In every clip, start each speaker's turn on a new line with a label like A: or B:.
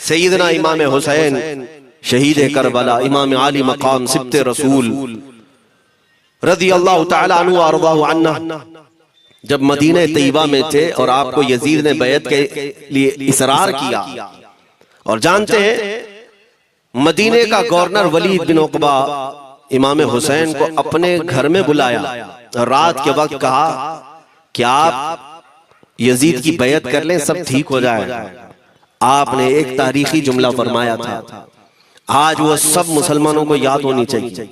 A: सैयदना इमाम हुसैन शहीद करबला, इमाम आली मकाम सिब्ते रसूल रज़ी अल्लाह तआला अन्हु व अर्ज़ाहु अन्ना जब मदीने तैयबा में थे और आपको यजीद ने बैत के लिए इसरार किया, और जानते हैं मदीने का गवर्नर वलीद बिन उक़बा इमाम हुसैन को अपने घर में बुलाया और रात के वक्त कहा कि आप यजीद की बैत कर लें, सब ठीक हो जाएगा। आपने एक तारीखी जुमला फरमाया था, आज वो सब मुसलमानों को याद होनी चाहिए।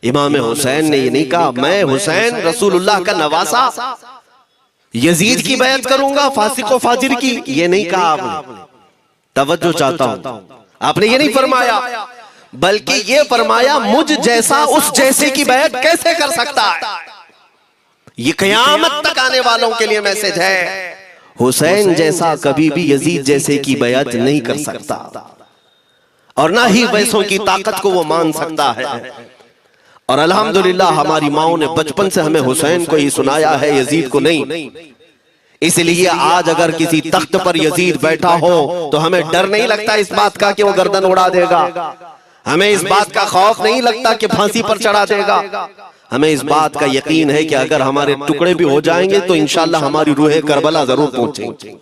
A: इमाम हुसैन ने ये नहीं कहा मैं हुसैन रसूलुल्लाह का नवासा यजीद की बैत करूंगा फासिक व फाजिर की, ये नहीं कहा आपने। तवज्जो चाहता हूं, आपने ये नहीं फरमाया, बल्कि ये फरमाया मुझ जैसा उस जैसे की बैत कैसे कर सकता है। ये क़यामत तक आने वालों के लिए मैसेज है, हुसैन जैसा कभी भी यजीद जैसे की बैत नहीं कर सकता, और ना ही वैसों की ताकत को वो मान सकता है। और अल्हम्दुलिल्लाह हमारी माओ ने बचपन से हमें हुसैन को ही सुनाया है, यजीद को नहीं। इसलिए आज अगर किसी तख्त पर यजीद बैठा हो तो हमें डर नहीं लगता इस बात का कि वो गर्दन उड़ा देगा, हमें इस बात का खौफ नहीं लगता कि फांसी पर चढ़ा देगा। हमें इस बात का यकीन है कि अगर हमारे टुकड़े भी हो जाएंगे तो इंशाअल्लाह हमारी रूह करबला जरूर पहुंचेगी।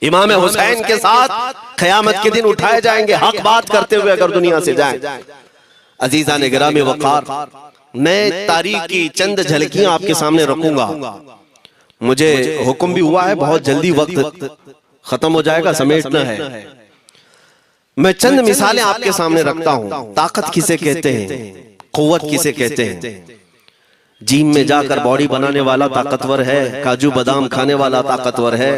A: इमाम हुसैन के साथ क़यामत के दिन उठाए जाएंगे, हक बात करते हुए अगर दुनिया से जाएं। अजीजा ने गिरामी वक़ार, मैं तारीख की चंद झलकियां आपके सामने रखूंगा। मुझे हुक्म भी हुआ है, बहुत जल्दी वक्त खत्म हो जाएगा, समेटना है। मैं चंद मिसालें आपके सामने रखता हूं। ताकत किसे कहते हैं, कुव्वत किसे कहते हैं। जिम में जाकर बॉडी बनाने वाला ताकतवर है, काजू बादाम खाने वाला ताकतवर है,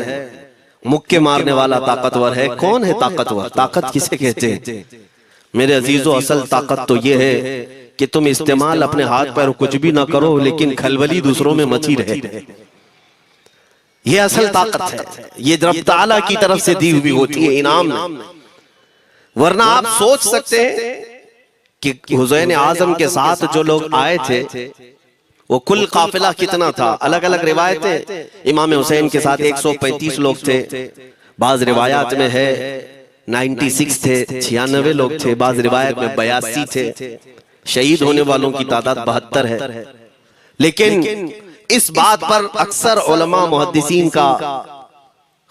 A: मुक्के मारने वाला ताकतवर है। कौन है ताकतवर? ताकत किसे कहते हैं? मेरे अजीजों, असल ताकत तो ये है कि तुम इस्तेमाल अपने हाथ पैर कुछ भी ना करो, लेकिन खलबली दूसरों में मची रहे। ये असल ताकत है, ये रब ताला की तरफ से दी हुई होती है इनाम में। वरना आप सोच सकते हैं कि हुसैन आजम के साथ जो लोग आए थे वो कुल काफिला कितना था। अलग अलग रिवायतें, इमाम हुसैन के साथ 135 लोग थे, बाज रिवायात में है 96 थे, 96 लोग थे, बाज रिवायत में 82 थे। शहीद होने वालों की तादाद 72 है। लेकिन इस बात पर अक्सर उलमा मुहद्दिसीन का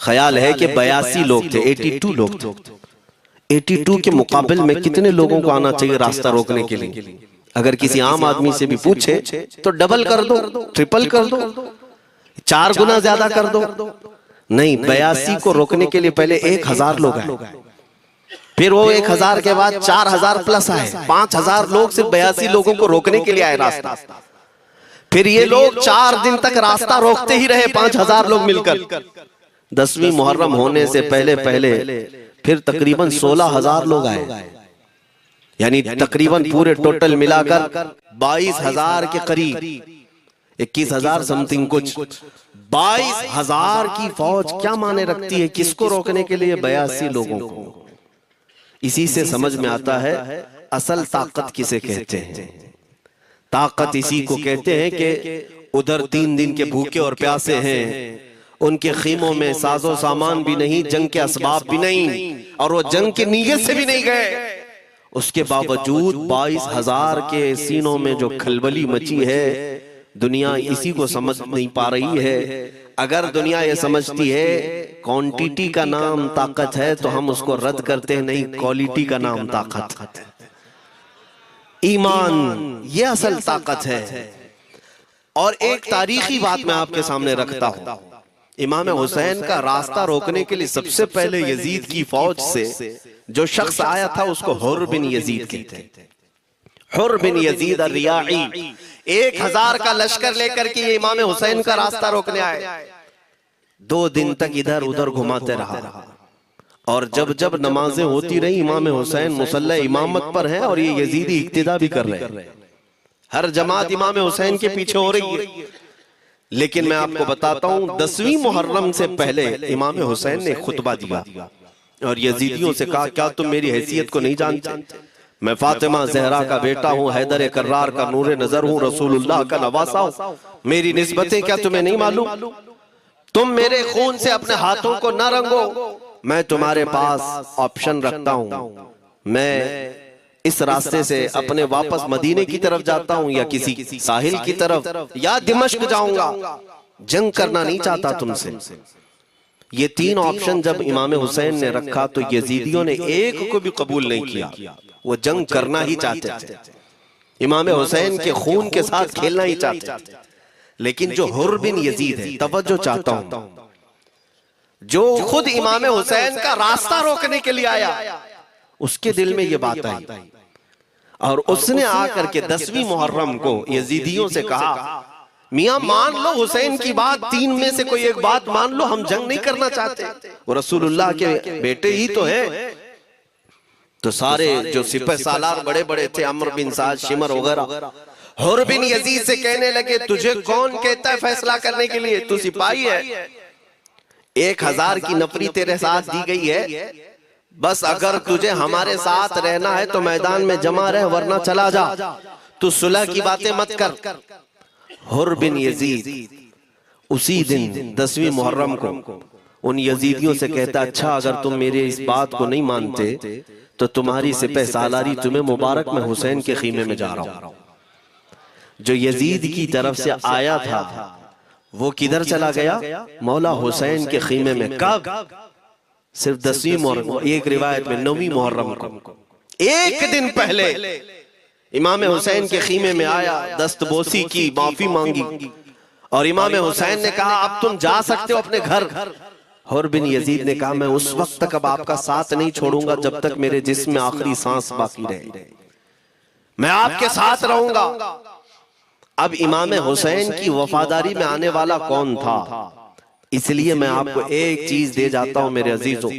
A: ख्याल है कि 82 लोग थे, 82 लोग थे। 82 के मुकाबले में कितने लोगों को आना चाहिए रास्ता रोकने के लिए? अगर किसी आम आदमी से भी पूछे तो डबल कर दो, ट्रिपल कर दो, 4 गुना ज्यादा कर दो। नहीं, 82 को रोकने के लिए पहले 1000 लोग आए, फिर वो 1000 के बाद 4000 प्लस आए, 5000 लोग सिर्फ 82 लोगों को रोकने के लिए आए रास्ता। फिर ये लोग 4 दिन तक रास्ता रोकते ही रहे, 5000 लोग मिलकर। 10वीं मुहर्रम होने से पहले पहले फिर तकरीबन 16000 लोग आए, यानी तकरीबन पूरे टोटल मिलाकर 22000 के करीब, 21000 समथिंग कुछ। 22000 की फौज क्या माने रखती है किसको रोकने के लिए? 82 लोगों को। इसी से समझ में आता है असल ताकत किसे कहते हैं। ताकत इसी को कहते हैं कि उधर 3 दिन के भूखे और प्यासे हैं, उनके खीमों में साजो सामान भी नहीं, जंग के असबाब भी नहीं, और वो जंग की नीयत से भी नहीं गए। उसके बावजूद 22000 के सीनों में जो खलबली मची है, दुनिया इसी को समझ नहीं पा रही है। अगर दुनिया ये समझती है क्वांटिटी का नाम ताकत है तो हम उसको रद्द करते हैं, नहीं, क्वालिटी का नाम ताकत है। ईमान ये असल ताकत है। और एक तारीखी बात मैं आपके सामने रखता हूं। इमाम हुसैन का रास्ता रोकने के लिए सबसे पहले यजीद की फौज से जो शख्स आया था उसको हुर बिन यजीद कहते हैं। हुर बिन यजीद अर-रियाई 1000 का लश्कर लेकर के ये इमाम हुसैन का रास्ता रोकने आए। 2 दिन तक इधर उधर घुमाते रहा, और जब जब नमाजें होती रही, इमाम हुसैन मुसल्ला इमामत पर हैं और ये यजीदी इक्तिदा भी कर रहे हैं। हर जमात इमाम हुसैन के पीछे हो रही है। लेकिन मैं आपको बताता हूं, 10वीं मुहर्रम से पहले इमाम हुसैन ने खुतबा दिया और यजीदियों से कहा, क्या तुम मेरी हैसियत को नहीं जानते? मैं फातिमा जहरा का बेटा हूँ, हैदर कर्रार का नूरे नजर हूँ, रसूलुल्लाह का नवासा हूँ। मेरी निस्बतें क्या तुम्हें नहीं मालूम? तुम मेरे खून से अपने हाथों को न रंगो, मैं तुम्हारे पास ऑप्शन रखता हूं, मैं इस रास्ते से अपने वापस मदीने की तरफ जाता हूं या किसी साहिल की तरफ या दिमश्क जाऊंगा, जंग करना नहीं चाहता तुमसे। ये तीन ऑप्शन जब इमाम हुसैन ने रखा तो यजीदियों ने एक को भी कबूल नहीं किया, वो जंग करना ही चाहते थे, इमाम हुसैन के खून के साथ खेलना ही चाहते थे। लेकिन जो हुर बिन यजीद है, तवज्जो चाहता हूं, जो खुद इमाम हुसैन का रास्ता रोकने के लिए आया, उसके दिल में ये बात आई और उसने आकर के 10वीं मुहर्रम को यजीदियों से कहा, मियां मान लो हुसैन की बात, तीन में से कोई एक बात मान लो, हम जंग नहीं करना चाहते, वो रसूलुल्लाह के बेटे ही तो है। तो सारे जो सिपह सालार बड़े बड़े थे, अमर बिन साद, शिमर वगैरह, हुर बिन यजीद से कहने लगे, तुझे कौन कहता है फैसला करने के लिए, तू सिपाही है, 1000 की नफरी तेरे साथ दी गई है, बस अगर तुझे हमारे साथ रहना है तो मैदान में जमा रहे, वरना चला जा, तू सुलह की बातें मत कर। हुर बिन यजीद उसी दिन 10वीं मुहर्रम को उन यजीदियों से कहता, अच्छा अगर तुम मेरे इस बात को नहीं मानते तो तुम्हारी सिपह सालारी तुम्हें मुबारक में हुसैन के खीमे में जा रहा हूं। जो यजीद की तरफ से आया था वो किधर चला गया, मौला हुसैन के खीमे में। कब? सिर्फ 10वीं मुहर्रम, एक रिवायत में 9वीं मुहर्रम को, एक दिन पहले इमाम हुसैन के खीमे में आया, दस्तबोसी की, माफी मांगी और इमाम हुसैन ने कहा अब तुम जा सकते हो अपने घर। हुर बिन यजीद ने कहा मैं उस वक्त तक अब आपका साथ नहीं छोड़ूंगा जब तक मेरे जिस्म में आखिरी सांस बाकी रहे, मैं आपके साथ रहूंगा। अब इमाम हुसैन की वफादारी में आने वाला कौन था, इसलिए मैं आपको एक चीज दे जाता हूं मेरे अजीजों,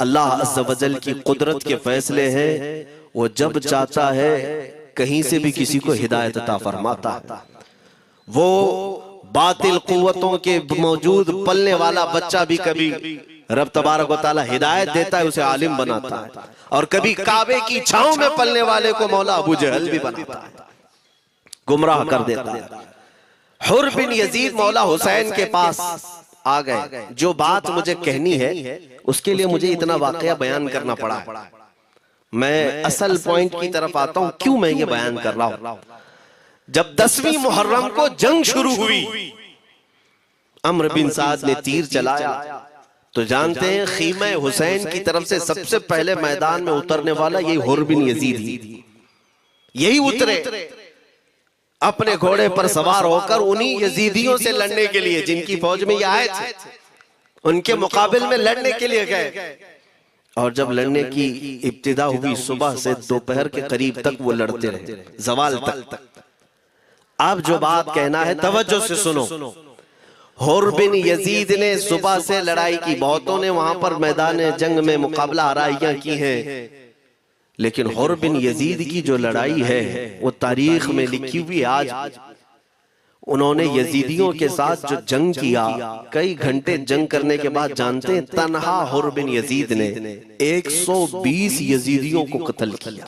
A: अल्लाह अज़्ज़ व जल की कुदरत के फैसले हैं, वो जब चाहता है कहीं से भी किसी को हिदायत अता फरमाता है। वो बातिल कुव्वतों के मौजूद पलने वाला बच्चा भी कभी रब तबारक व तआला हिदायत देता है, उसे आलिम बनाता है, और कभी काबे की छांव में पलने वाले को मौला अबू जहल भी बनाता है, गुमराह कर देता है। हुर बिन यजीद मौला हुसैन के पास आ गए। जो बात मुझे कहनी है उसके लिए मुझे इतना वाकया बयान करना पड़ा है। मैं असल पॉइंट की तरफ आता हूं, क्यों मैं ये बयान कर रहा हूं। जब 10वीं मुहर्रम को जंग शुरू हुई, अम्र बिन साद ने तीर चलाया, तो जानते हैं खीमा हुसैन की तरफ से सबसे पहले मैदान में उतरने वाला यही हुर बिन यजीद ही, यही उतरे अपने घोड़े पर सवार होकर उन्हीं यजीदियों से लड़ने के लिए जिनकी फौज में ये आए थे, उनके मुकाबिल में लड़ने के लिए गए। और जब लड़ने की इब्तिदा हुई, सुबह से दोपहर के करीब तक वो लड़ते रहे, जवाल तक। अब जो बात कहना है तवज्जो से सुनो। हुर बिन यजीद ने सुबह से लड़ाई की, बहुतों ने वहां पर मैदान जंग में मुकाबला आराइयां की हैं, लेकिन हुर बिन यजीद की जो लड़ाई है वो तारीख में लिखी हुई। आज उन्होंने यजीदियों के साथ जो जंग किया, कई घंटे जंग करने के बाद जानते हैं तन्हा हुर बिन यजीद ने 120 यजीदियों को कत्ल किया।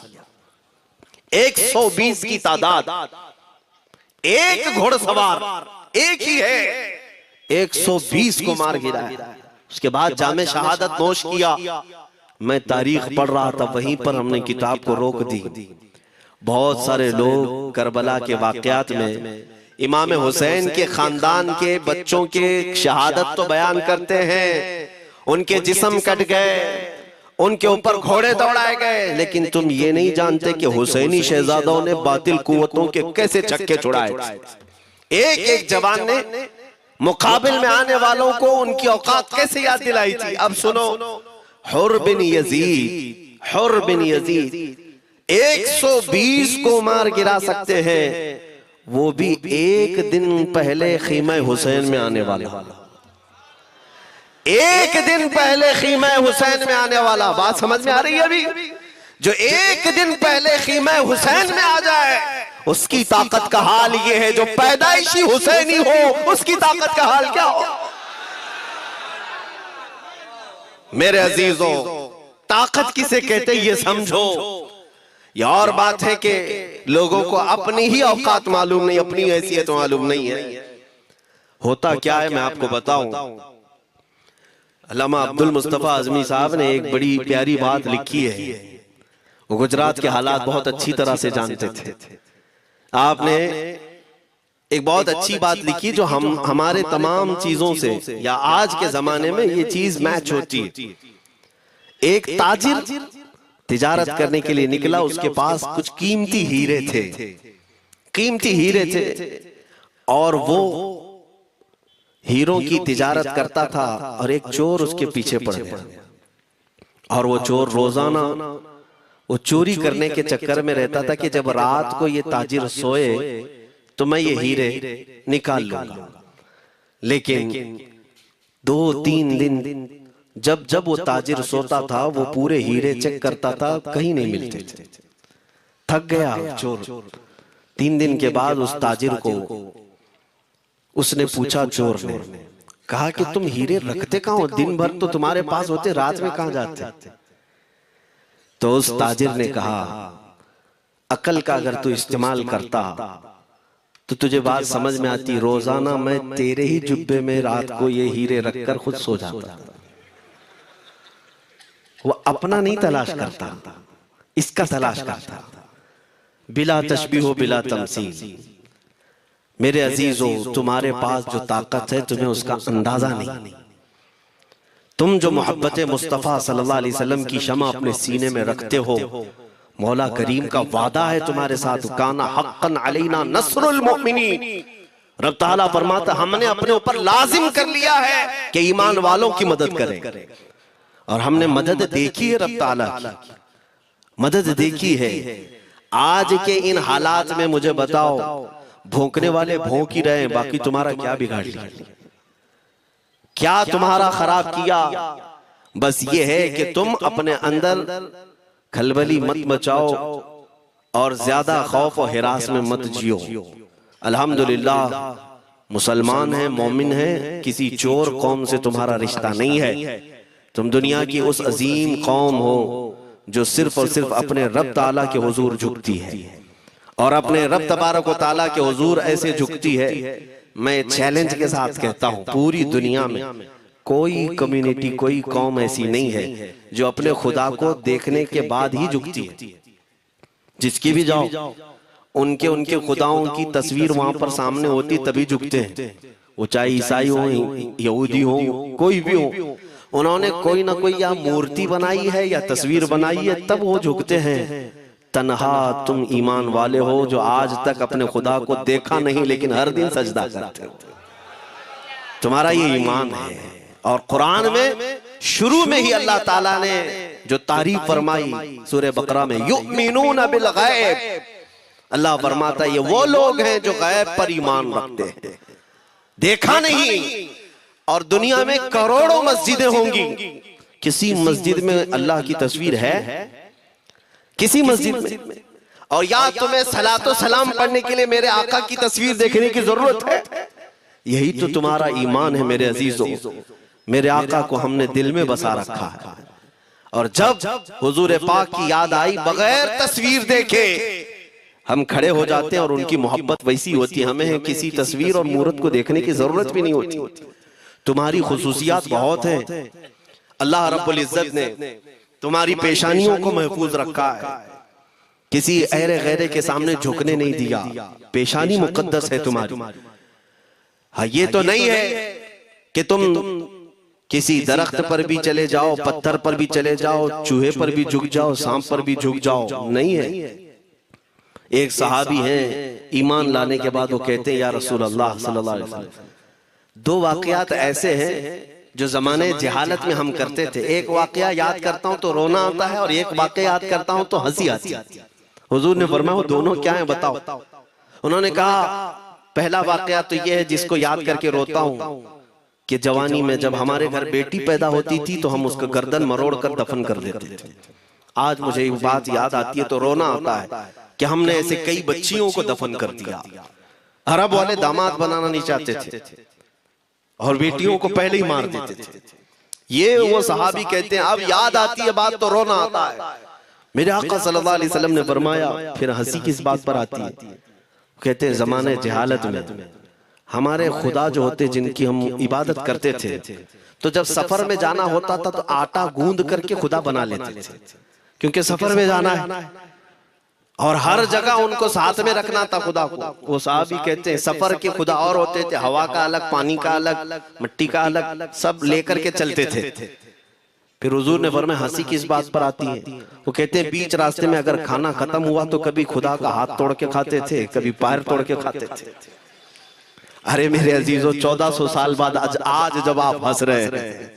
A: 120 की तादाद, एक घोड़सवार एक ही है, 120 को मार गिराया। उसके बाद जामे शहादत नोश किया। मैं तारीख पढ़ रहा था, वहीं पर हमने किताब को रोक दी। बहुत सारे लोग करबला के वाकयात में इमाम हुसैन के खानदान के बच्चों के शहादत तो बयान करते हैं, उनके जिस्म कट गए, उनके ऊपर घोड़े दौड़ाए गए, लेकिन तुम ये नहीं जानते कि हुसैनी शहजादों ने बातिल कुव्वतों के कैसे छक्के छुड़ाए। एक एक जवान ने मुकाबिल में आने वालों को उनकी औकात कैसे याद दिलाई थी। अब सुनो, हुर बिन यजीद 120 को मार गिरा सकते हैं, वो भी एक दिन पहले खीमा हुसैन में आने वाला, एक दिन पहले खीमा हुसैन में आने वाला। बात समझ में आ रही है अभी? जो एक दिन पहले खीमा हुसैन में आ जाए उसकी ताकत का हाल ये है, जो पैदाइशी हुसैनी हो उसकी ताकत का हाल क्या हो। मेरे अजीजों, ताकत किसे कहते ये समझो। यह और बात है कि लोगों को अपनी ही औकात मालूम नहीं, अपनी हैसियत मालूम नहीं है। होता क्या है मैं आपको बताऊं। अल्लामा अब्दुल मुस्तफा आजमी साहब ने एक बड़ी प्यारी बात लिखी है। वो गुजरात के हालात बहुत अच्छी तरह से जानते थे। आपने एक बहुत अच्छी बात लिखी जो हमारे तमाम चीजों से या आज के जमाने में ये चीज मैच होती है। एक ताजिर तिजारत करने के लिए निकला, उसके पास कुछ कीमती हीरे थे, कीमती हीरे थे, और वो हीरों की तिजारत करता था और एक चोर उसके पीछे पड़ गया। और वो चोर रोजाना वो चोरी करने के चक्कर में रहता था कि जब रात को ये ताजिर सोए तो मैं ये हीरे निकाल लूंगा। लेकिन 2-3 दिन जब जब वो ताजिर सोता था वो पूरे हीरे चेक करता था, कहीं नहीं मिलते थे। थक गया चोर। 3 दिन के बाद उस ताजिर को उसने पूछा, चोर ने कहा कि तुम हीरे रखते कहाँ हो? दिन भर तो तुम्हारे पास होते, रात में कहाँ जाते? तो उस ताजिर ने कहा, अकल का अगर तू इस्तेमाल करता तो तुझे बात समझ में आती। रोजाना मैं तेरे ही जुब्बे में रात को ये हीरे रखकर खुद सो जाता। वो अपना नहीं तलाश करता, इसका तलाश करता। बिला तशबीह बिला तमसील। मेरे अजीजों, तुम्हारे पास जो ताकत है तुम्हें उसका अंदाजा नहीं। तुम जो मोहब्बत मुस्तफ़ा सल्लल्लाहु अलैहि वसल्लम की शमा अपने सीने में रखते हो, मौला करीम का वादा है तुम्हारे साथ, काना हक्कन अलैना नस्रुल मुमिनीन। रब ताला फरमाता, हमने अपने ऊपर लाजिम कर लिया है कि ईमान वालों की मदद करें। और हमने मदद देखी है, रब ताला की मदद देखी है। आज के इन हालात में मुझे बताओ, भौंकने वाले भौंक ही रहे, बाकी तुम्हारा क्या बिगाड़ लिया? क्या तुम्हारा खराब किया? बस ये है कि तुम अपने अंदर खलबली मत मचाओ और ज्यादा खौफ और हिरास में मत जियो। अल्हम्दुलिल्लाह मुसलमान हैं, मोमिन हैं, किसी चोर कौम से तुम्हारा रिश्ता नहीं है। तुम दुनिया की उस अजीम कौम हो जो सिर्फ और सिर्फ अपने रब ताला के हुजूर झुकती है, और अपने रब तबारक व ताला के हुजूर ऐसे झुकती है। मैं चैलेंज के साथ कहता हूं, पूरी दुनिया में कोई कम्युनिटी, कोई कौम ऐसी नहीं है जो अपने खुदा को देखने के बाद ही झुकती है। जिसकी भी जाओ, उनके उनके खुदाओं की तस्वीर वहां पर सामने होती तभी झुकते हैं। वो चाहे ईसाई हो, यहूदी हो, कोई भी हो, उन्होंने कोई ना कोई या मूर्ति बनाई है या तस्वीर बनाई है, तब वो झुकते हैं। तन्हा तुम ईमान वाले हो जो आज तक अपने खुदा को देखा नहीं लेकिन हर दिन सजदा करते हो, तुम्हारा ये ईमान है। और कुरान में शुरू में ही अल्लाह ताला ने जो तारीफ फरमाई सूरह बकरा में, युमिनून बिल गैब, अल्लाह फरमाता है ये वो लोग हैं जो गैब पर ईमान रखते हैं, देखा नहीं। और दुनिया में करोड़ों मस्जिदें होंगी, किसी मस्जिद में अल्लाह की तस्वीर है? किसी मस्जिद में? और या तुम्हें सलातो सलाम पढ़ने के लिए मेरे आका की तस्वीर देखने की जरूरत है? यही तो तुम्हारा ईमान है मेरे अजीजों। मेरे आका को हमने दिल में बसा रखा है, और जब हुजूर पाक की याद आई, बगैर तस्वीर देखे हम खड़े हो जाते हैं। और उनकी मोहब्बत वैसी होती है, हमें किसी तस्वीर और मूरत को देखने की जरूरत भी नहीं होती। तुम्हारी खुसूसियात बहुत हैं। अल्लाह रब्बुल इज्जत ने तुम्हारी पेशानियों को महफूज रखा है, किसी ऐरे गैरे के सामने झुकने नहीं दिया। पेशानी मुकद्दस है तुम्हारी। हाँ, ये तो नहीं है कि तुम किसी दरख्त पर भी चले जाओ, पत्थर पर भी चले जाओ, चूहे पर भी झुक जाओ, सांप पर भी झुक जाओ, नहीं है। एक सहाबी हैं, ईमान लाने के बाद वो कहते हैं, या रसूल अल्लाह सल्लल्लाहु अलैहि वसल्लम, 2 वाकयात ऐसे हैं जो जमाने जहालत में हम करते थे। एक वाकया याद करता हूं तो रोना आता है, और एक वाकया याद करता हूं तो हंसी आती है। हुजूर ने फरमाया, वो दोनों क्या है बताओ? उन्होंने कहा, पहला वाकया तो ये है जिसको याद करके रोता हूं कि जवानी में जब हमारे घर बेटी पैदा होती थी तो हम उसका गर्दन मरोड़ कर दफन कर देते थे। आज मुझे ये बात याद आती है तो रोना आता है कि हमने ऐसे कई बच्चियों को दफन कर दिया। अरब वाले दामाद बनाना नहीं चाहते थे और बेटियों को पहले ही मार देते थे। ये वो सहाबी कहते हैं, अब याद आती है बात तो रोना आता है। मेरे आका सल्लल्लाहु अलैहि वसल्लम ने फरमाया, फिर हंसी किस बात पर आती है? कहते हैं, जमाने जहालत में हमारे खुदा जो होते जिनकी हम इबादत करते थे, तो जब सफर में जाना होता था तो आटा गूंद करके खुदा बना लेते थे, क्योंकि सफर में जाना है और हर जगह उनको साथ में रखना था खुदा को। वो साहब ही कहते हैं सफर के खुदा और होते थे, हवा का अलग, पानी का अलग, मिट्टी का अलग, सब लेकर के चलते थे। फिर हुजूर ने फरमाया हंसी किस बात पर आती है? वो कहते हैं बीच रास्ते में अगर खाना खत्म हुआ तो कभी खुदा का हाथ तोड़ के खाते थे, कभी पैर तोड़ के खाते थे। अरे मेरे अजीजों, 1400 साल बाद आज जब आप हंस रहे हैं,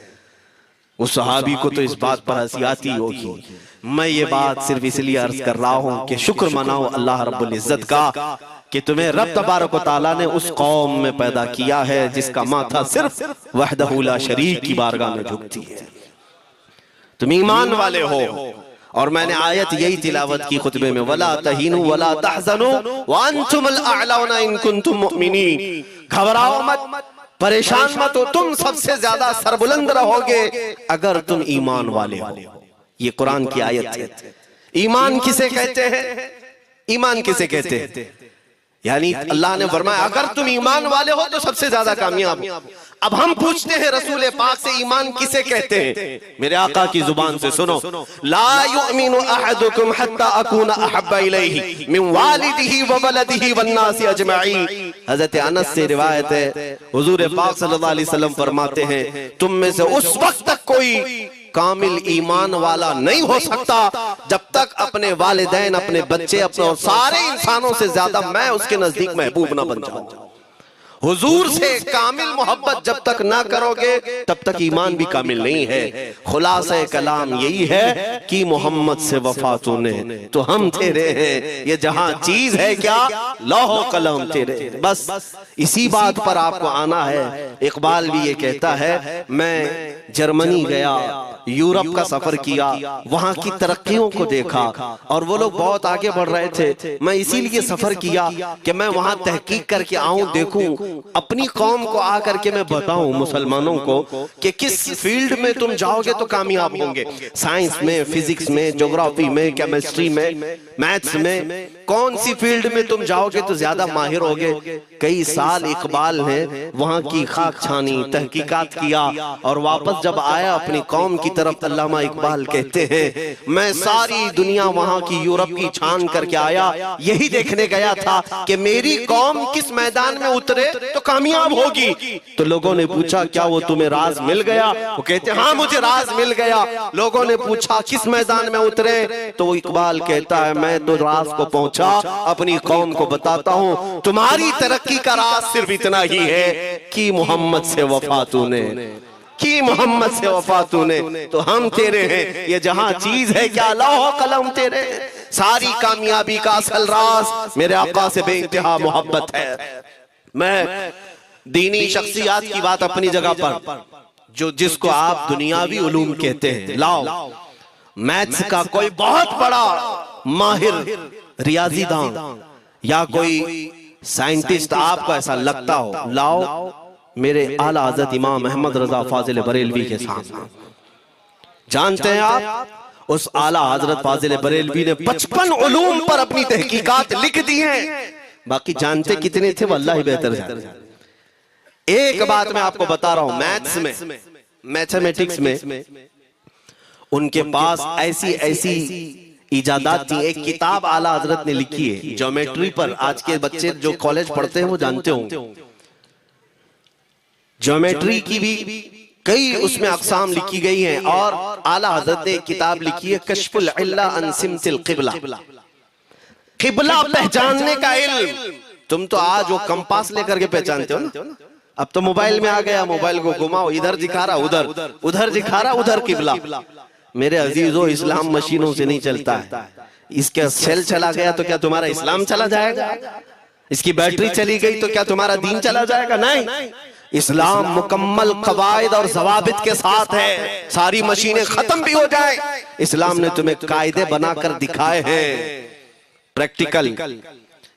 A: उस सहाबी को तो इस बात पर हंसी आती होगी। मैं ये बात सिर्फ इसलिए अर्ज कर रहा हूं कि शुक्र मनाओ अल्लाह रब्बुल इज्जत का कि तुम्हें रब तबारक व तआला ने उस कौम में पैदा किया है जिसका माथा सिर्फ वहदहू ला शरीक की बारगाह में झुकती है। तुम ईमान वाले हो। और मैंने आयत यही तिलावत की खुतबे में, वला तहीनु वला तहज़नु व अंतुमुल अअलौना इन कुंतुम मुमिनीन। घबराओ मत, परेशान मत हो, तुम सबसे ज्यादा सरबुलंद रहोगे अगर तुम ईमान वाले हो। ये कुरान की आयत है। ईमान किसे कहते हैं? ईमान किसे कहते हैं? यानी अल्लाह ने फरमाया अगर तुम ईमान वाले हो तो सबसे ज्यादा कामयाब। अब हम पूछते हैं रसूल पाक से ईमान किसे कहते हैं? मेरे आका की जुबान से सुनो, ला युमिनु अहदुकुम हत्ता अकूना अहब्बा इलैहि मिन वालिदिही व वलदिही वन नासी अजमईन। हजरत अनस से रिवायत है, हुजूर पाक सल्लल्लाहु अलैहि वसल्लम फरमाते हैं तुम में से उस वक्त तक कोई कामिल ईमान वाला नहीं हो सकता जब तक अपने वालिदैन, अपने बच्चे, अपने और सारे इंसानों से ज्यादा मैं उसके नजदीक महबूब ना बन जाऊं। हुजूर से कामिल मोहब्बत जब तक ना करोगे तब तक ईमान भी कामिल नहीं है। खुलासा कलाम यही है कि मोहम्मद से वफा तूने तो हम तेरे हैं, ये जहां चीज है क्या लौह कलम तेरे। बस इसी बात पर आपको आना है। इकबाल भी ये कहता है मैं जर्मनी गया, यूरोप का सफर किया, वहां की तरक्कियों को देखा और वो लोग बहुत आगे बढ़ रहे थे। मैं इसीलिए सफर किया कि मैं वहां तहकीक करके आऊं, देखूं, अपनी कौम को आकर के मैं बताऊं मुसलमानों को कि किस फील्ड में तुम जाओगे तो कामयाब होंगे। साइंस में, फिजिक्स में, ज्योग्राफी में, केमिस्ट्री में, मैथ्स में, कौन सी फील्ड में तुम जाओगे तो ज्यादा माहिर होगे। कई साल इकबाल ने वहां की खाक छानी, तहकीकात किया और वापस जब आया अपनी कौम की तरफ, अल्लामा इकबाल कहते हैं मैं सारी दुनिया वहां की यूरोप की छान करके आया, यही देखने गया था कि मेरी कौम किस मैदान में उतरे तो कामयाब होगी। तो लोगों ने पूछा क्या वो तुम्हें राज मिल गया? वो कहते हाँ मुझे राज मिल गया। लोगों ने पूछा किस मैदान में उतरे? तो वो इकबाल कहता है मैं तो राज को पहुंचा, अपनी कौम को बताता हूं तुम्हारी तरक्की का राज सिर्फ इतना ही है कि मोहम्मद से वफा तूने, कि मोहम्मद से वफा तूने तो हम तेरे हैं। ये जहां चीज है क्या लौह कलम तेरे। सारी कामयाबी का असल राज मेरे आका से बेइंतहा मोहब्बत है। मैं दीनी शख्सियात की बात अपनी जगह पर, जो जिसको आप दुनियावी उलूम कहते हैं, लाओ मैथ्स का कोई बहुत बड़ा माहिर रियाजीदान या कोई साइंटिस्ट आपको ऐसा लगता हो, लाओ मेरे आला हज़रत इमाम अहमद रजा फाजिल बरेलवी के सामने। जानते हैं आप उस आला हजरत फाजिल बरेलवी ने 55 उलूम पर अपनी तहकीकात लिख दी हैं। बाकी जानते कितने थे वो अल्लाह ही बेहतर जानते। एक बात मैं आपको बता रहा हूं, मैथ्स में, मैथमेटिक्स में उनके पास ऐसी ऐसी इजादात थी। एक किताब आला हजरत ने लिखी है ज्योमेट्री पर। आज के बच्चे जो कॉलेज पढ़ते हैं वो जानते होंगे, ज्योमेट्री की भी कई उसमें अक़साम लिखी गई हैं। और आला हजरत ने किताब लिखी है कश्फुल इल्ला अन सिमतिल क़िबला, क़िबला पहचानने का इल्म। तुम तो आज वो कंपास लेकर के पहचानते हो ना, अब तो मोबाइल में आ गया, मोबाइल को घुमाओ, इधर दिखा रहा उधर, उधर दिखा रहा उधर क़िबला। मेरे अजीजों इस्लाम मशीनों से नहीं चलता है। इसका सेल चला गया तो क्या तुम्हारा इस्लाम चला जाएगा? इसकी बैटरी चली गई तो क्या तुम्हारा दीन चला जाएगा? नहीं, इस्लाम मुकम्मल कवायद और ज़वाबित के साथ है। सारी मशीनें खत्म भी हो जाए, इस्लाम ने तुम्हें कायदे बनाकर दिखाए हैं, प्रैक्टिकल।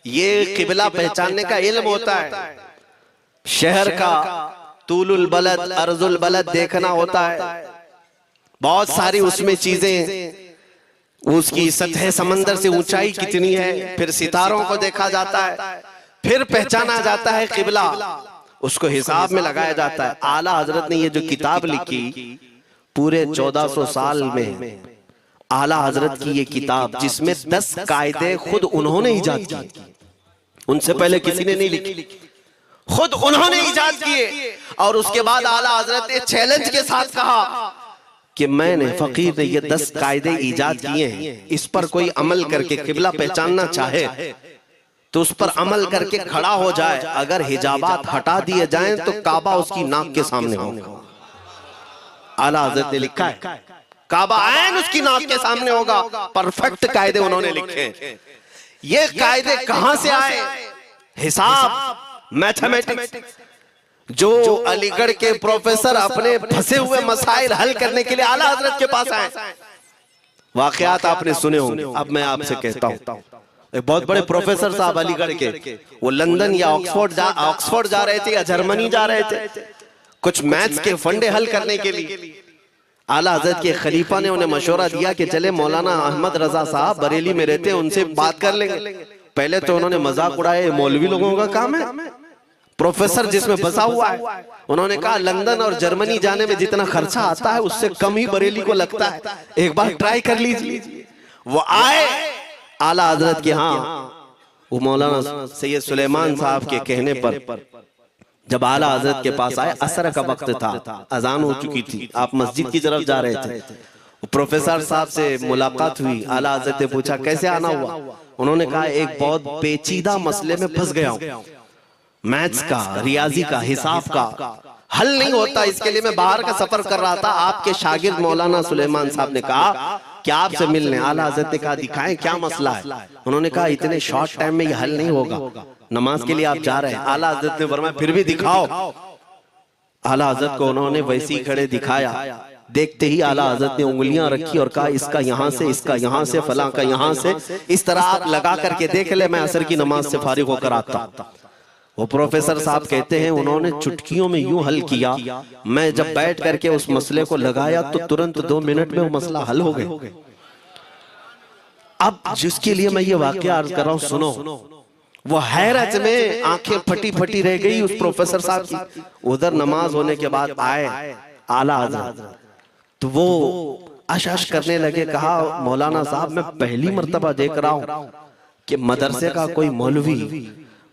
A: ये क़िबला पहचानने का इल्म होता है। शहर का तूलुल बलद अर्जुल बलद देखना होता है, बहुत सारी उसमें चीजें, उसकी सतह समंदर से ऊंचाई कितनी है, फिर सितारों को देखा जाता है, फिर पहचाना जाता है क़िबला। उसको हिसाब में लगाया जाता है। आला हजरत ने ये जो किताब लिखी, पूरे 1400 साल में आला हजरत की ये किताब, जिसमें 10 कायदे खुद उन्होंने इजाद किए, उनसे पहले किसी ने नहीं लिखी, खुद उन्होंने इजाद किए। और उसके बाद आला हजरत ने चैलेंज के साथ कहा कि मैंने, फकीर ने ये 10 कायदे इजाद किए हैं, इस पर कोई अमल करके किबला पहचानना चाहे तो उस पर अमल करके खड़ा हो जाए। अगर हिजाबात हटा दिए जाएं तो काबा उसकी नाक के सामने होगा। आला हजरत ने लिखा है काबा ऐन उसकी नाक के सामने होगा। परफेक्ट कायदे उन्होंने लिखे। ये कायदे कहां से आए? हिसाब, मैथमेटिक्स, जो अलीगढ़ के प्रोफेसर अपने फंसे हुए मसाइल हल करने के लिए आला हजरत के पास आए। वाकयात आपने सुने होंगे, अब मैं आपसे कहता हूं। एक बहुत बड़े प्रोफेसर साहब अलीगढ़ के, वो लंदन या ऑक्सफोर्ड जा रहे थे या जर्मनी जा रहे थे कुछ मैथ्स के फंडे हल करने के लिए। आला हजरत के खलीफा ने उन्हें मशवरा दिया कि चले मौलाना अहमद रजा साहब बरेली में रहते हैं, उनसे बात कर लेंगे। पहले तो उन्होंने मजाक उड़ाया, मौलवी लोगों का काम है, प्रोफेसर जिसमें फंसा हुआ है। उन्होंने कहा लंदन और जर्मनी जाने में जितना खर्चा आता है उससे कम ही बरेली को लगता है, एक बार ट्राई कर लीजिए। वो आए आला हजरत के यहाँ, वो मौलाना सैयद सुलेमान साहब के कहने पर जब आला हजरत के पास आए, असर का वक्त था, अजान हो चुकी थी, आप मस्जिद की तरफ जा रहे थे। प्रोफेसर साहब से मुलाकात हुई। आला हजरत ने पूछा कैसे आना हुआ? उन्होंने कहा एक बहुत पेचीदा मसले में फंस गया हूं, मैथ्स का, रियाजी का, हिसाब का हल नहीं होता, इसके लिए मैं बाहर का सफर कर रहा था। आपके शागिर्द मौलाना सुलेमान साहब ने कहा कि आपसे मिलने। आला हजरत ने कहा दिखाएं क्या मसला है? उन्होंने कहा इतने शॉर्ट टाइम में ये हल नहीं होगा, नमाज के लिए आप जा रहे हैं। आला हजरत ने फरमाया फिर भी दिखाओ। आला हजरत को उन्होंने वैसे ही खड़े दिखाया। देखते ही आला हजरत ने उंगलियां रखी और कहा इसका यहां से, इसका यहां से, फलां का यहां से, इस तरह आप लगा करके देख ले, मैं असर की नमाज से फारिग होकर आता। वो प्रोफेसर साहब कहते हैं उन्होंने चुटकियों में यूं हल किया, मैं जब बैठ करके उस मसले को लगाया तो तुरंत 2 मिनट में वो मसला हल हो गया। अब जिसके लिए मैं ये वाकया अर्ज कर रहा हूं, सुनो। वो हैरत में आंखें फटी फटी रह गई उस प्रोफेसर साहब की। उधर नमाज होने के बाद आए आला हजरत, तो वो अश करने लगे। कहा मौलाना साहब मैं पहली मर्तबा देख रहा हूं कि मदरसे का कोई मौलवी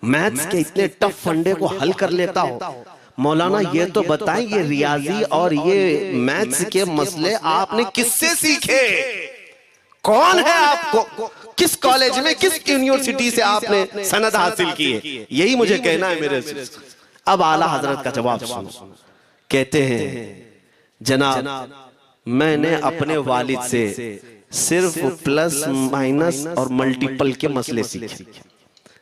A: मैथ्स के इतने टफ फंडे को हल कर लेता हो। मौलाना ये तो बताएं, ये रियाजी और ये मैथ्स के मसले आपने किससे सीखे? कौन है आपको? किस कॉलेज में, किस यूनिवर्सिटी से आपने सनद हासिल की है? यही मुझे कहना है मेरे से। अब आला हजरत का जवाब सुनो। कहते हैं जनाब मैंने अपने वालिद से सिर्फ प्लस माइनस और मल्टीपल के मसले सीखे,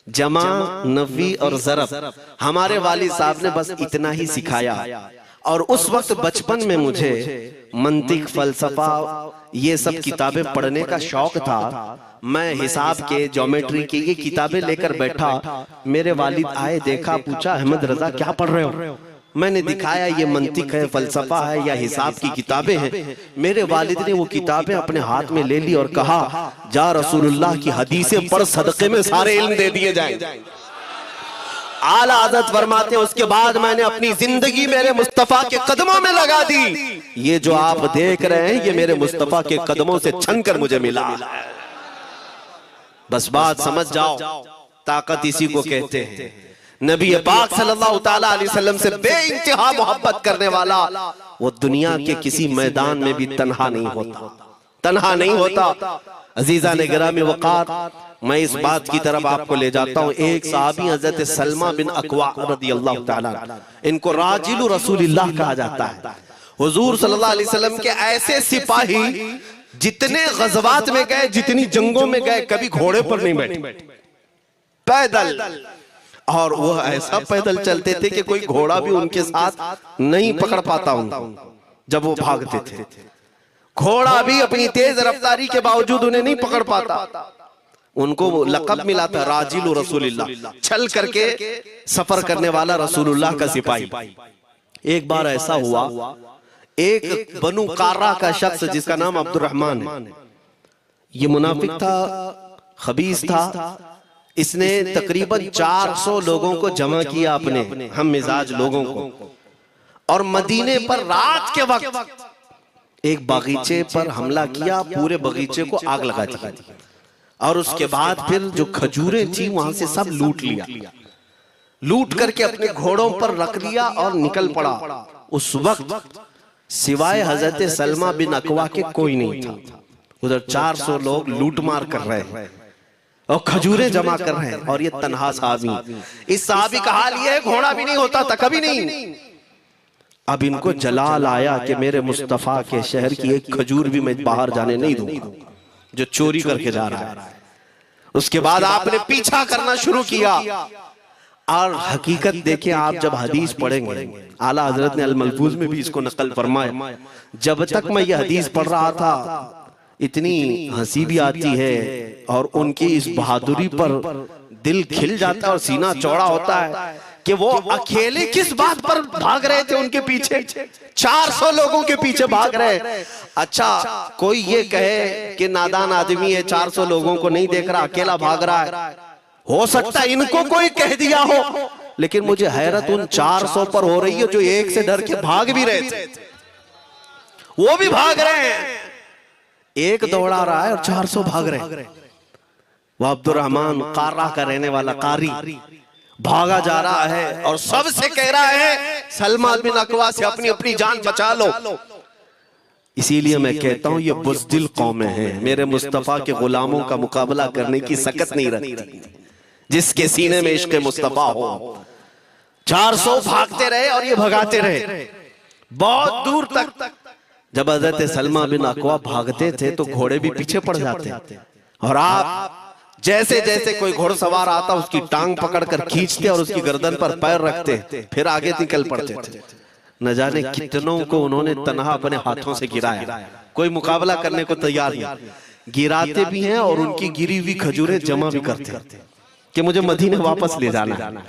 A: जमा, नफी और ज़रब। हमारे वालिद साहब ने बस इतना ही सिखाया। और उस वक्त बचपन में मुझे मंतिक, फलसफा, ये सब किताबें पढ़ने का शौक था। मैं हिसाब के, ज्योमेट्री की ये किताबें लेकर बैठा। मेरे वालिद आए, देखा, पूछा अहमद रजा क्या पढ़ रहे हो? मैंने दिखाया ये मंतिक है, फलसफा है या हिसाब की किताबें हैं। मेरे वालिद ने वो किताबें अपने हाथ में ले ली और कहा जा रसूलुल्लाह की हदीसें पढ़, सदके में सारे इल्म दे दिए जाएं। आला हज़रत फरमाते हैं उसके बाद मैंने अपनी जिंदगी मेरे मुस्तफा के कदमों में लगा दी। ये जो आप देख रहे हैं ये मेरे मुस्तफा के कदमों से छन कर मुझे मिला। बस बात समझ जाओ, ताकत इसी को कहते हैं। नबी पाक सल्लल्लाहु ताला अलैहि वसल्लम से बेइंतहा मोहब्बत करने वाला वो दुनिया के किसी मैदान में भी तन्हा नहीं होता, तन्हा नहीं होता। अजीजा ने गिरामी वक़ार, मैं इस बात की तरफ आपको ले जाता हूँ। एक सहाबी हजरत सलमा बिन अक्वा रदियल्लाहु ताला, इनको राजिलु रसूलिल्लाह कहा जाता है। हुजूर सल्लल्लाहु अलैहि वसल्लम के ऐसे सिपाही जितने गज़वात में गए, जितनी जंगों में गए, कभी घोड़े पर नहीं बैठे, पैदल। और वो ऐसा पैदल चलते थे कि कोई घोड़ा भी उनके साथ नहीं पकड़ पाता उनको जब वो भागते थे। घोड़ा भी अपनी तेज रफ्तारी के बावजूद उन्हें नहीं पकड़ पाता। उनको वो लक़ब मिला था राजिलु रसूलिल्लाह, छल करके सफर करने वाला रसूलुल्लाह का सिपाही। एक बार ऐसा हुआ, एक बनु कार्रा का शख्स जिसका नाम अब्दुर्रहमान है, ये मुनाफिक था, खबीस था, इसने तकरीबन 400 लोगों को जमा किया अपने हम मिजाज लोगों को, और मदीने पर रात के वक्त एक बगीचे पर हमला किया, पूरे बगीचे को आग लगा दी, और उसके बाद फिर जो खजूरें थी वहां से सब लूट लिया, लूट करके अपने घोड़ों पर रख लिया और निकल पड़ा। उस वक्त सिवाय हजरत सलमा बिन अकवा के कोई नहीं था। उधर 400 लोग लूट मार कर रहे हैं और खजूरें जमा कर रहे हैं, और ये तन्हा साहबी, इस साहबी का हाल ये है घोड़ा भी नहीं होता था कभी नहीं। अब इनको जलाल आया कि मेरे मुस्तफा के शहर की एक खजूर भी मैं बाहर जाने नहीं दूंगा जो चोरी करके जा रहा है। उसके बाद आपने पीछा करना शुरू किया, और हकीकत देखें आप जब हदीस पढ़ेंगे, आला हजरत ने अल मलफूज में भी इसको नकल फरमाया। जब तक मैं ये हदीस पढ़ रहा था इतनी हंसी भी आती है, और उनकी इस बहादुरी पर दिल खिल जाता है और सीना चौड़ा होता है कि वो अकेले किस बात पर भाग रहे थे, उनके पीछे 400 लोगों के पीछे भाग रहे। अच्छा कोई ये कहे कि नादान आदमी है, 400 लोगों को नहीं देख रहा, अकेला भाग रहा है, हो सकता है इनको कोई कह दिया हो, लेकिन मुझे हैरत उन 400 पर हो रही है जो एक से डर के भाग भी रहे थे। वो भी भाग रहे हैं, एक दौड़ा रहा है और 400 भाग रहे हैं। वो अब्दुर्रहमान कारा का रहने वाला कारी भागा जा रहा है और सबसे कह रहा है सलमा बिन अकवा से अपनी अपनी जान बचा लो। इसीलिए मैं कहता हूं ये बुज़दिल कौमें हैं, मेरे मुस्तफा के गुलामों का मुकाबला करने की सकत नहीं रखती जिसके सीने में इश्क़ मुस्तफा हो। 400 भागते रहे और ये भगाते रहे बहुत दूर तक। जब हज़रत सलमा बिन अकवा भागते थे तो घोड़े भी पीछे पड़ जाते, और आप जैसे जैसे कोई घोड़सवार आता उसकी टांग पकड़कर खींचते और उसकी गर्दन पर पैर रखते, फिर आगे निकल पड़ते थे। न जाने कितनों को उन्होंने तन्हा अपने हाथों से गिराया, कोई मुकाबला करने को तैयार नहीं। गिराते भी हैं और उनकी गिरी हुई खजूरें जमा भी करते कि मुझे मदीने वापस ले जाना है।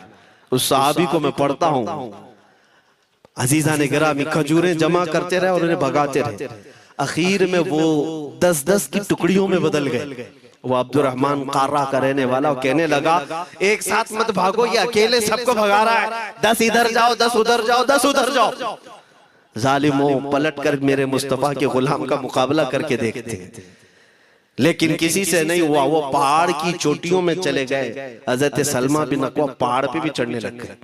A: उस सहाबी को मैं पढ़ता हूं, अजीजा ने गिरामी खजूरें जमा करते रहे और उन्हें भगाते रहे। आखिर में वो 10-10 की टुकड़ियों में बदल गए। वो अब्दुर्रहमान कारा का रहने वाला कहने लगा एक साथ मत भागो, ये अकेले सबको भगा रहा है, 10 इधर जाओ 10 उधर जाओ 10 उधर जाओ। जालिमों पलट कर मेरे मुस्तफा के गुलाम का मुकाबला करके देखते, लेकिन किसी से नहीं हुआ। वो पहाड़ की चोटियों में चले गए। हज़रत सलमा बिन अकवा पहाड़ पे भी चढ़ने लग गए।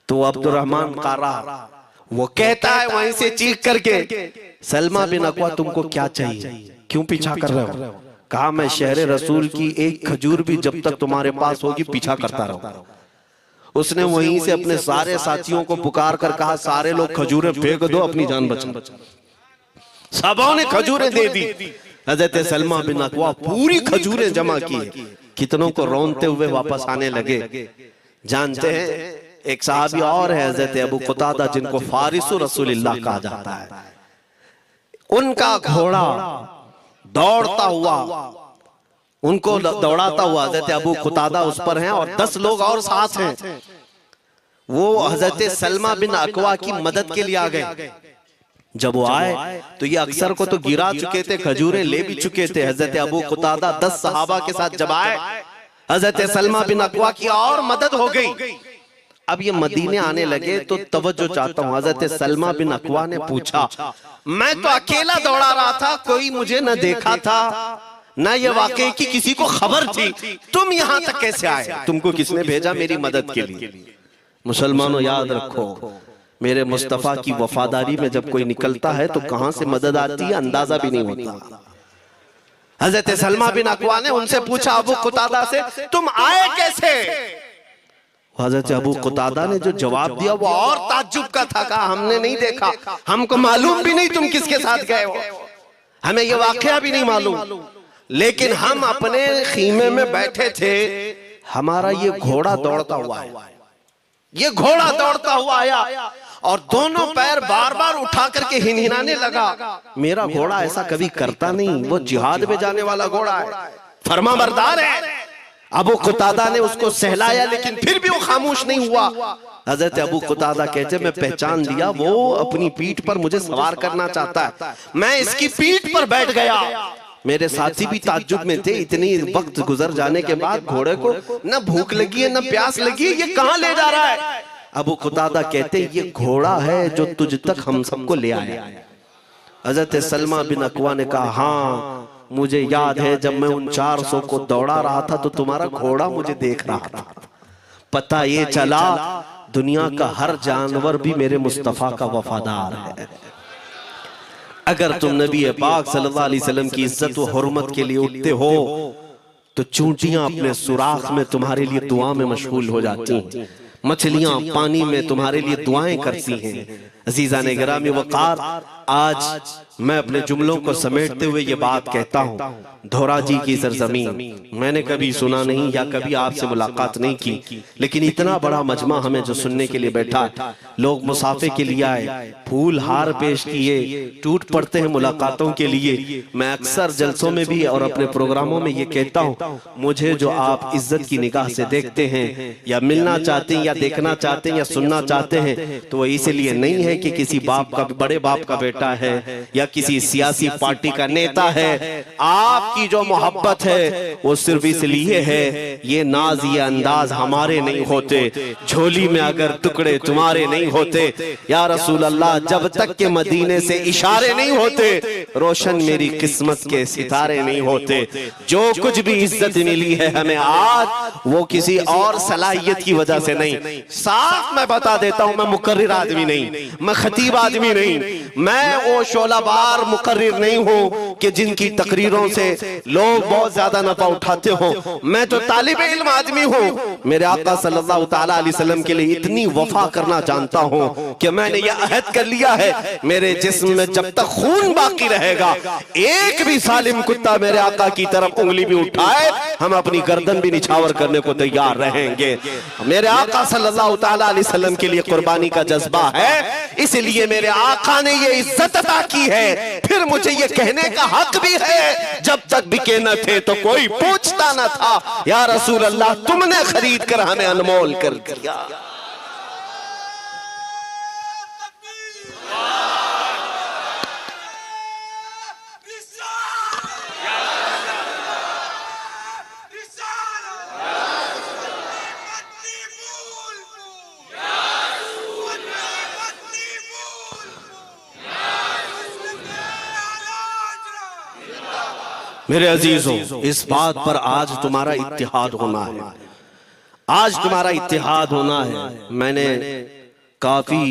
A: तो अब्दुर्रहमान कारा वो कहता है वहीं से चीख करके, सलमा बिन अकवा तुमको क्या चाहिए, क्यों पीछा कर रहे हो? कहा मैं शहर रसूल की एक खजूर भी जब तक तुम्हारे पास होगी पीछा करता रहूं। उसने वहीं से अपने सारे साथियों को पुकार कर कहा सारे लोग खजूरें फेंक दो, अपनी जान बचा। सबों ने खजूरें दे दी। हज़रत सलमा बिन अकवा पूरी खजूरें जमा की, कितनों को रोनते हुए वापस आने लगे। जानते हैं एक सहाबी और है हज़रत अबू कुतादा, जिनको फारिसु रसूलिल्लाह कहा जाता है। उनका घोड़ा दौड़ता हुआ उनको दौड़ाता हुआ हज़रत अबू कुतादा उस पर हैं और 10 लोग और साथ हैं। वो हज़रत सलमा बिन अकवा की मदद के लिए आ गए। जब वो आए तो ये अक्सर को तो गिरा चुके थे, खजूरें ले भी चुके थे। हज़रत अबू कुतादा 10 सहाबा के साथ जब आए, हज़रत सलमा बिन अकवा की और मदद हो गई। अब ये मदीने आने लगे तो तवज्जो चाहता हूँ। हज़रत सलमा बिन अकवा ने पूछा मैं तो अकेला दौड़ा रहा था, कोई मुझे न देखा था न ये वाकई की किसी को खबर थी, तुम यहाँ तक कैसे आए? तुमको किसने भेजा मेरी मदद के लिए? मुसलमानों याद रखो, मेरे मुस्तफा की वफादारी में जब कोई निकलता है तो कहां से मदद आती है अंदाजा भी नहीं होता। हज़रत सलमा बिन अकवा ने उनसे पूछा अबू कुतादा से तुम आए कैसे? हज़रत अबू कुतादा ने जो जवाब दिया वो और ताज्जुब का था। कहा हमने नहीं देखा, हमको मालूम भी नहीं तुम किसके साथ गए हो, हमें ये वाकया भी नहीं मालूम, लेकिन हम अपने खीमे में बैठे थे, हमारा ये घोड़ा दौड़ता हुआ है, ये घोड़ा दौड़ता हुआ आया और दोनों पैर बार बार उठा करके हिनहिनाने लगा। मेरा घोड़ा ऐसा कभी करता नहीं, वो जिहाद में जाने वाला घोड़ा है, फरमाबरदार है। अबू कुतादा ने उसको सहलाया लेकिन फिर भी वो खामोश नहीं हुआ। हज़रत अबू कुतादा कहते मैं पहचान लिया, वो अपनी पीठ पर मुझे सवार करना चाहता है। मैं इसकी पीठ पर बैठ गया, मेरे साथी भी ताज्जुब में थे, इतनी वक्त गुजर जाने के बाद घोड़े को न भूख लगी है न प्यास लगी है, ये कहाँ ले जा रहा है? अबू क़तादा कहते ये घोड़ा है जो तुझ तक हम सबको ले आया। हजरत सलमा बिन अकवा ने कहा, हाँ मुझे याद है जब मैं उन 400 को दौड़ा रहा था तो तुम्हारा घोड़ा मुझे देख रहा था। पता ये चला दुनिया का हर जानवर भी मेरे मुस्तफा का वफादार है। अगर तुम नबी पाक सल्लल्लाहु अलैहि वसल्लम की इज्जत व हुर्मत के लिए उठते हो तो चूंटियां अपने सुराख में तुम्हारे लिए दुआ में मशगूल हो जाती हैं, मछलियां पानी में तुम्हारे लिए दुआएं करती हैं। अजीजा ने गिरामी वक़ार, आज मैं अपने जुमलों को समेटते हुए ये बात कहता हूँ, धोराजी की सरजमीन मैंने कभी सुना नहीं या कभी आपसे मुलाकात नहीं की, लेकिन इतना बड़ा मजमा हमें जो सुनने के लिए बैठा है, लोग मुसाफे के लिए आए, फूल हार पेश किए, टूट पड़ते हैं मुलाकातों के लिए। मैं अक्सर जलसों में भी और अपने प्रोग्रामों में ये कहता हूँ, मुझे जो आप इज्जत की निगाह से देखते हैं या मिलना चाहते हैं या देखना चाहते हैं या सुनना चाहते हैं तो वो इसलिए नहीं है कि किसी बाप का, बड़े बाप का बेटा है या किसी सियासी पार्टी का नेता है। आपकी जो मोहब्बत है वो सिर्फ इसलिए है, ये नाज ये अंदाज हमारे नहीं होते, झोली में अगर टुकड़े तुम्हारे नहीं होते या रसूल अल्लाह, जब तक के मदीने से इशारे नहीं होते रोशन मेरी किस्मत के सितारे नहीं होते। जो कुछ भी इज्जत मिली है हमें आज वो किसी और सलाहियत की वजह से नहीं। साफ मैं बता देता हूं, मैं मुकर्रिर आदमी नहीं, मैं खतीब आदमी नहीं, मैं वो शोलाबार मुकर्रिर नहीं हूं कि जिनकी तकरीरों से लोग बहुत ज्यादा नफा उठाते हो। मैं तो तालिब इल्म आदमी हूं। मेरे आका सल्लल्लाहु ताला अलैहि वसल्लम के लिए इतनी वफा करना जानता हूं कि मैंने यह अहद कर लिया है, मेरे जिस्म में जब तक खून बाकी रहेगा एक भी सालिम कुत्ता मेरे आका की तरफ उंगली भी उठाए हम अपनी गर्दन भी निछावर करने को तैयार रहेंगे। मेरे आका सल्लल्लाहु ताला अलैहि वसल्लम के लिए कुर्बानी का जज्बा है, इसलिए मेरे आका ने ये इज्जत अता की है। फिर मुझे ये कहने का हक भी है, जब तक बिके न थे तो कोई पूछता न था, या रसूल अल्लाह तुमने खरीद कर हमें अनमोल कर दिया। मेरे अजीजों, इस बात पर आज तुम्हारा इत्तिहाद होना है, आज तुम्हारा इत्तिहाद होना है। मैंने काफी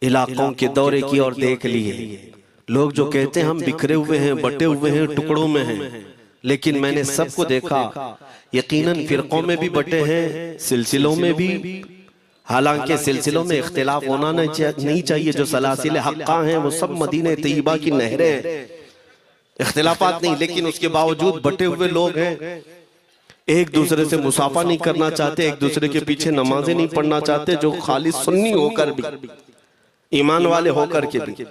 A: इलाकों के दौरे किए और देख लिए, लोग जो कहते हैं हम बिखरे हुए हैं, बटे हुए हैं, टुकड़ों में हैं, लेकिन मैंने सबको देखा, यकीनन फिरकों में भी बटे हैं, सिलसिलों में भी। हालांकि सिलसिलों में इख्तिलाफ होना नहीं चाहिए, जो सलासिल हक्का हैं वो सब मदीने तैयबा की नहरें हैं, इख्तिलाफात नहीं, लेकिन उसके बावजूद बटे हुए लोग हैं, एक दूसरे से मुसाफा नहीं करना चाहते, एक दूसरे के पीछे नमाजें नहीं पढ़ना चाहते, जो खाली सुन्नी होकर भी, ईमान वाले होकर के भी।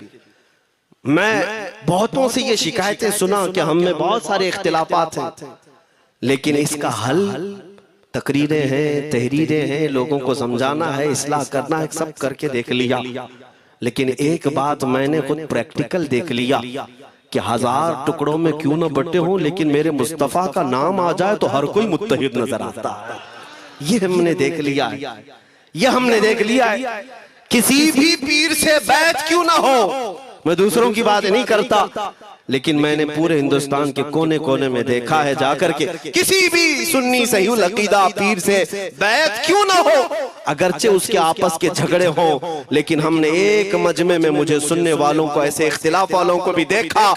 A: मैं बहुतों से ये शिकायतें सुना कि हम में बहुत सारे इख्तिलाफात हैं, लेकिन इसका हल तकरीरें हैं, तहरीरें हैं, लोगों को समझाना है, इस्लाह करना है, सब करके देख लिया। लेकिन एक बात मैंने खुद प्रैक्टिकल देख लिया कि 1000 टुकड़ों में क्यों न बटे हों, लेकिन मेरे मुस्तफा का नाम आ जाए तो हर कोई मुत्तहिद नजर आता है। ये हमने देख लिया है, ये हमने देख लिया है। किसी भी पीर से बैत क्यों ना हो, मैं दूसरों की बात नहीं करता, लेकिन मैंने पूरे हिंदुस्तान के कोने कोने में देखा है जाकर के, किसी भी सुन्नी सही अकीदा पीर से बैत क्यों ना हो, अगरचे उसके आपस के झगड़े हों, लेकिन हमने एक मजमे में मुझे सुनने वालों को, ऐसे इख्तिलाफ वालों को भी देखा,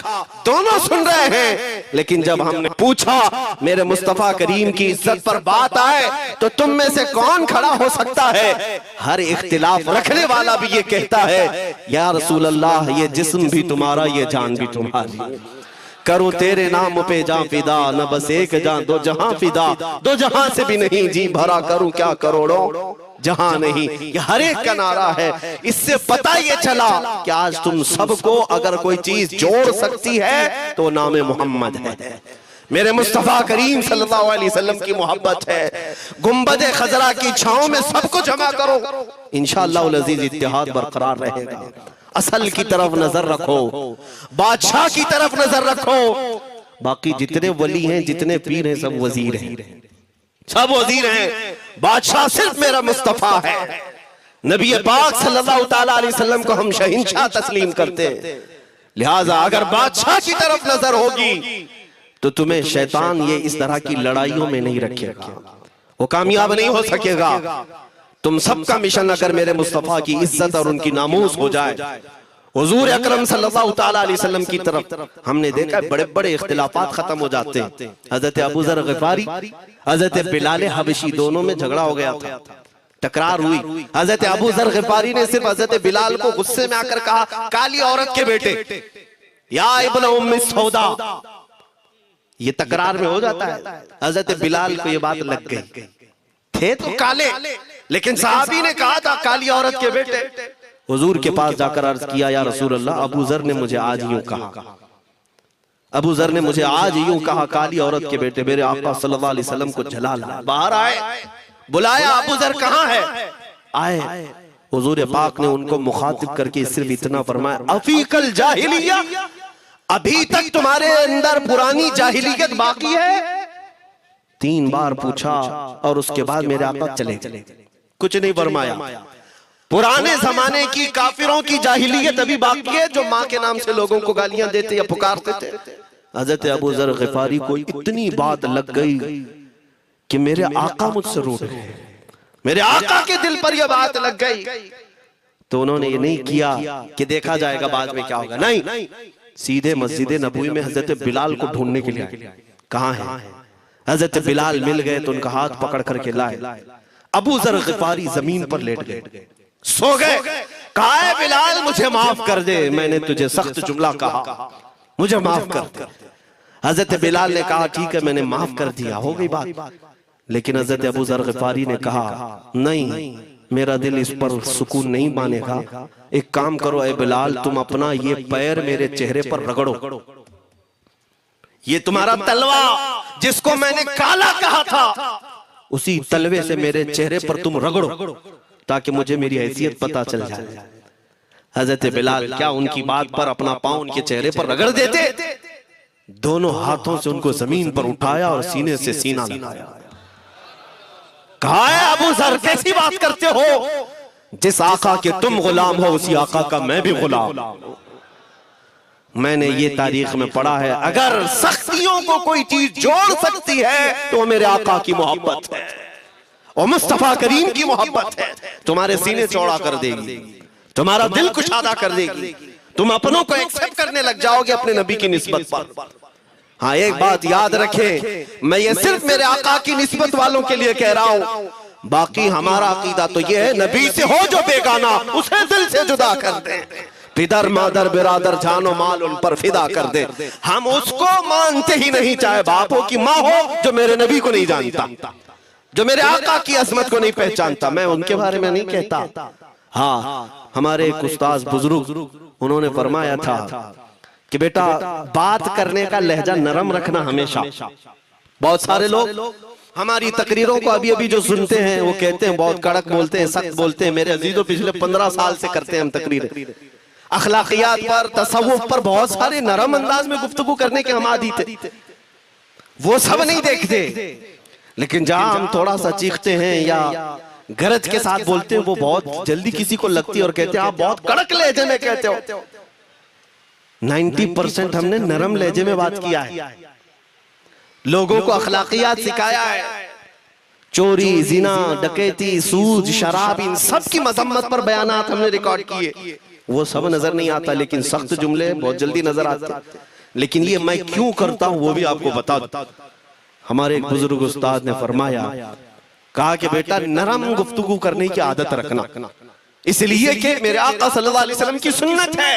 A: दोनों सुन रहे हैं, लेकिन जब हमने पूछा मेरे मुस्तफा करीम की इज्जत पर बात आए तो तुम में से कौन खड़ा हो सकता है? हर इख्तिलाफ रखने वाला भी ये कहता है, या रसूल अल्लाह ये जिस्म भी तुम्हारा, ये जान भी तुम्हारी, करूं तेरे नाम पे जा फिदा, न बस एक जान दो जहां फिदा, दो जहां से भी नहीं जी भरा, करूं क्या करोड़ों जहां नहीं। ये हर एक का नारा है। इससे पता ये चला कि आज तुम सबको अगर कोई चीज जोड़ सकती है तो नाम मोहम्मद है, मेरे मुस्तफा करीम सल्लल्लाहु अलैहि वसल्लम की मोहब्बत है। गुंबद खजरा की छांव में सबको जमा करो, इंशाअल्लाह अज़ीज इत्तिहाद बरकरार रहेगा। असल की तरफ नजर रखो, बादशाह की तरफ नजर रखो। बाकी जितने वली हैं, जितने पीर हैं, सब वजीर हैं, सब वजीर हैं। बादशाह सिर्फ मेरा मुस्तफा है। नबी पाक सल्लल्लाहु ताला अलैहि वसल्लम को हम शहंशाह तस्लीम करते हैं। लिहाजा अगर बादशाह की तरफ नजर होगी तो तुम्हें शैतान ये इस तरह की लड़ाइयों में नहीं रखेगा, वो कामयाब नहीं हो सकेगा। तुम सबका मिशन अगर मेरे मुस्तफा की इज्जत और उनकी नामूस हो जाए, हुजूर अकरम सल्लल्लाहु ताला अलैहि वसल्लम की तरफ हमने देखा है बड़े बड़े इख्तिलाफात खत्म हो जाते हैं। हजरत अबू ज़र ग़िफ़ारी, हजरत बिलाल हबशी, दोनों में झगड़ा हो गया था, टकरार हुई। हजरत अबू ज़र ग़िफ़ारी ने सिर्फ हजरत बिलाल को गुस्से में आकर कहा, काली औरत के बेटे, या इब्न उम्मी सौदा। ये तकरार में हो जाता है। हजरत बिलाल को ये बात लग गई, थे तो काले, लेकिन साहबी ने कहा था काली औरत के बेटे। हुजूर के पास जाकर अर्ज किया, या रसूल अल्लाह, अबू ज़र ने मुझे आज यूं कहा, अबू ज़र ने मुझे आज यूं कहा, काली औरत के बेटे। मेरे आका सल्लल्लाहु अलैहि वसल्लम को जला ला, बाहर आए, बुलाया, अबू ज़र कहाँ है? आए। हुजूर पाक ने उनको मुखातिब करके सिर्फ इतना फरमाया, अफीकल जाहिलिया, अभी तक तुम्हारे अंदर पुरानी जाहिलियत बाकी है? 3 बार पूछा और उसके बाद मेरे आका चले, कुछ नहीं फरमाया। पुराने जमाने की काफिरों की जाहिलियत अभी बाकी है, जो माँ के नाम से लोगों को गालियां देते या पुकारते थे। हजरत अबू ज़र ग़िफ़ारी को इतनी बात लग गई कि मेरे आका मुझसे रूठ गए, मेरे आका के दिल पर यह बात लग गई। तो उन्होंने ये नहीं किया कि देखा जाएगा बाद में क्या होगा, नहीं, सीधे मस्जिद नबवी में हजरत बिलाल को ढूंढने के लिए आए। कहाँ है? हजरत बिलाल मिल गए तो उनका हाथ पकड़ करके लाए। अबू ज़र ग़िफ़ारी जमीन पर लेट गए, सो गए। कहा है बिलाल मुझे माफ कर दे, मैंने तुझे सख्त जुमला कहा, मुझे माफ कर दे। हजरत बिलाल ने कहा ठीक है, मैंने माफ कर दिया, हो गई बात। लेकिन हजरत अबू ज़र ग़िफ़ारी ने कहा नहीं, मेरा दिल इस पर सुकून नहीं मानेगा। एक काम करो ए बिलाल, तुम अपना ये पैर मेरे चेहरे पर रगड़ो, ये तुम्हारा तलवा जिसको मैंने काला कहा था, उसी तलवे से मेरे चेहरे पर तुम रगड़ो, ताकि मुझे मेरी हैसियत पता चल जाए। हजरत बिलाल क्या उनकी बात पर अपना पांव उनके चेहरे पर रगड़ देते, दोनों हाथों से उनको जमीन पर उठाया और सीने से सीना लगाया। कहा है अबू ज़र कैसी बात करते हो, जिस आका के तुम गुलाम हो उसी आका का मैं भी गुलाम। मैंने ये तारीख में पढ़ा है, अगर सख्तियों को कोई चीज जोड़ सकती है तो मेरे आका की मोहब्बत है और मुस्तफा करीम की मोहब्बत है। तुम्हारे सीने चौड़ा कर देगी, तुम्हारा दिल कुशादा कर देगी, तुम अपनों को एक्सेप्ट करने लग जाओगे अपने नबी की निस्बत पर। हाँ, एक बात याद रखें, मैं ये सिर्फ मेरे आका की निस्बत वालों के लिए कह रहा हूं, बाकी हमारा अकीदा तो ये है, नबी से हो जो बेगाना उसे दिल से जुदा कर दे, पिदर मादर बिरादर जानो माल उन पर फिदा कर दे। हम उसको मानते ही नहीं, चाहे बाप हो कि माँ हो, जो मेरे नबी को नहीं जानता, जो मेरे आका की अजमत को नहीं पहचानता। मैं उनके बारे में नहीं कहता। हाँ, हमारे एक उस्ताद बुजुर्ग, उन्होंने फरमाया था कि बेटा बात करने का लहजा नरम रखना हमेशा। बहुत सारे लोग हमारी तकरीरों को अभी अभी जो सुनते हैं वो कहते हैं बहुत कड़क बोलते हैं, सख्त बोलते हैं। मेरे अजीजों, पिछले 15 साल से करते हैं हम तकरीरें, अखलाकियात पर, तसव्वुफ पर बहुत सारे नरम अंदाज में गुफ्तगू करने के हम आदी थे। वो सब नहीं देखते, लेकिन जहां हम थोड़ा सा चीखते हैं या गरज के साथ बोलते हैं, वो बहुत जल्दी किसी को लगती है और कहते हैं आप बहुत कड़क लहजे में कहते हो। 90% हमने नरम लहजे में बात किया है, लोगों को अखलाकियात सिखाया है। चोरी, जिना, डकैती, सूद, शराब, इन सब की मजम्मत पर बयानात हमने रिकॉर्ड किए। वो सब नजर नहीं आता, लेकिन सख्त जुमले बहुत जल्दी नजर आते हैं। लेकिन ये मैं क्यों करता हूं वो भी आपको बता दूं। हमारे एक बुजुर्ग उस्ताद ने फरमाया, कहा कि बेटा नरम गुफ्तगू करने की आदत रखना, इसलिए कि मेरे आका सल्लल्लाहु अलैहि वसल्लम की सुन्नत है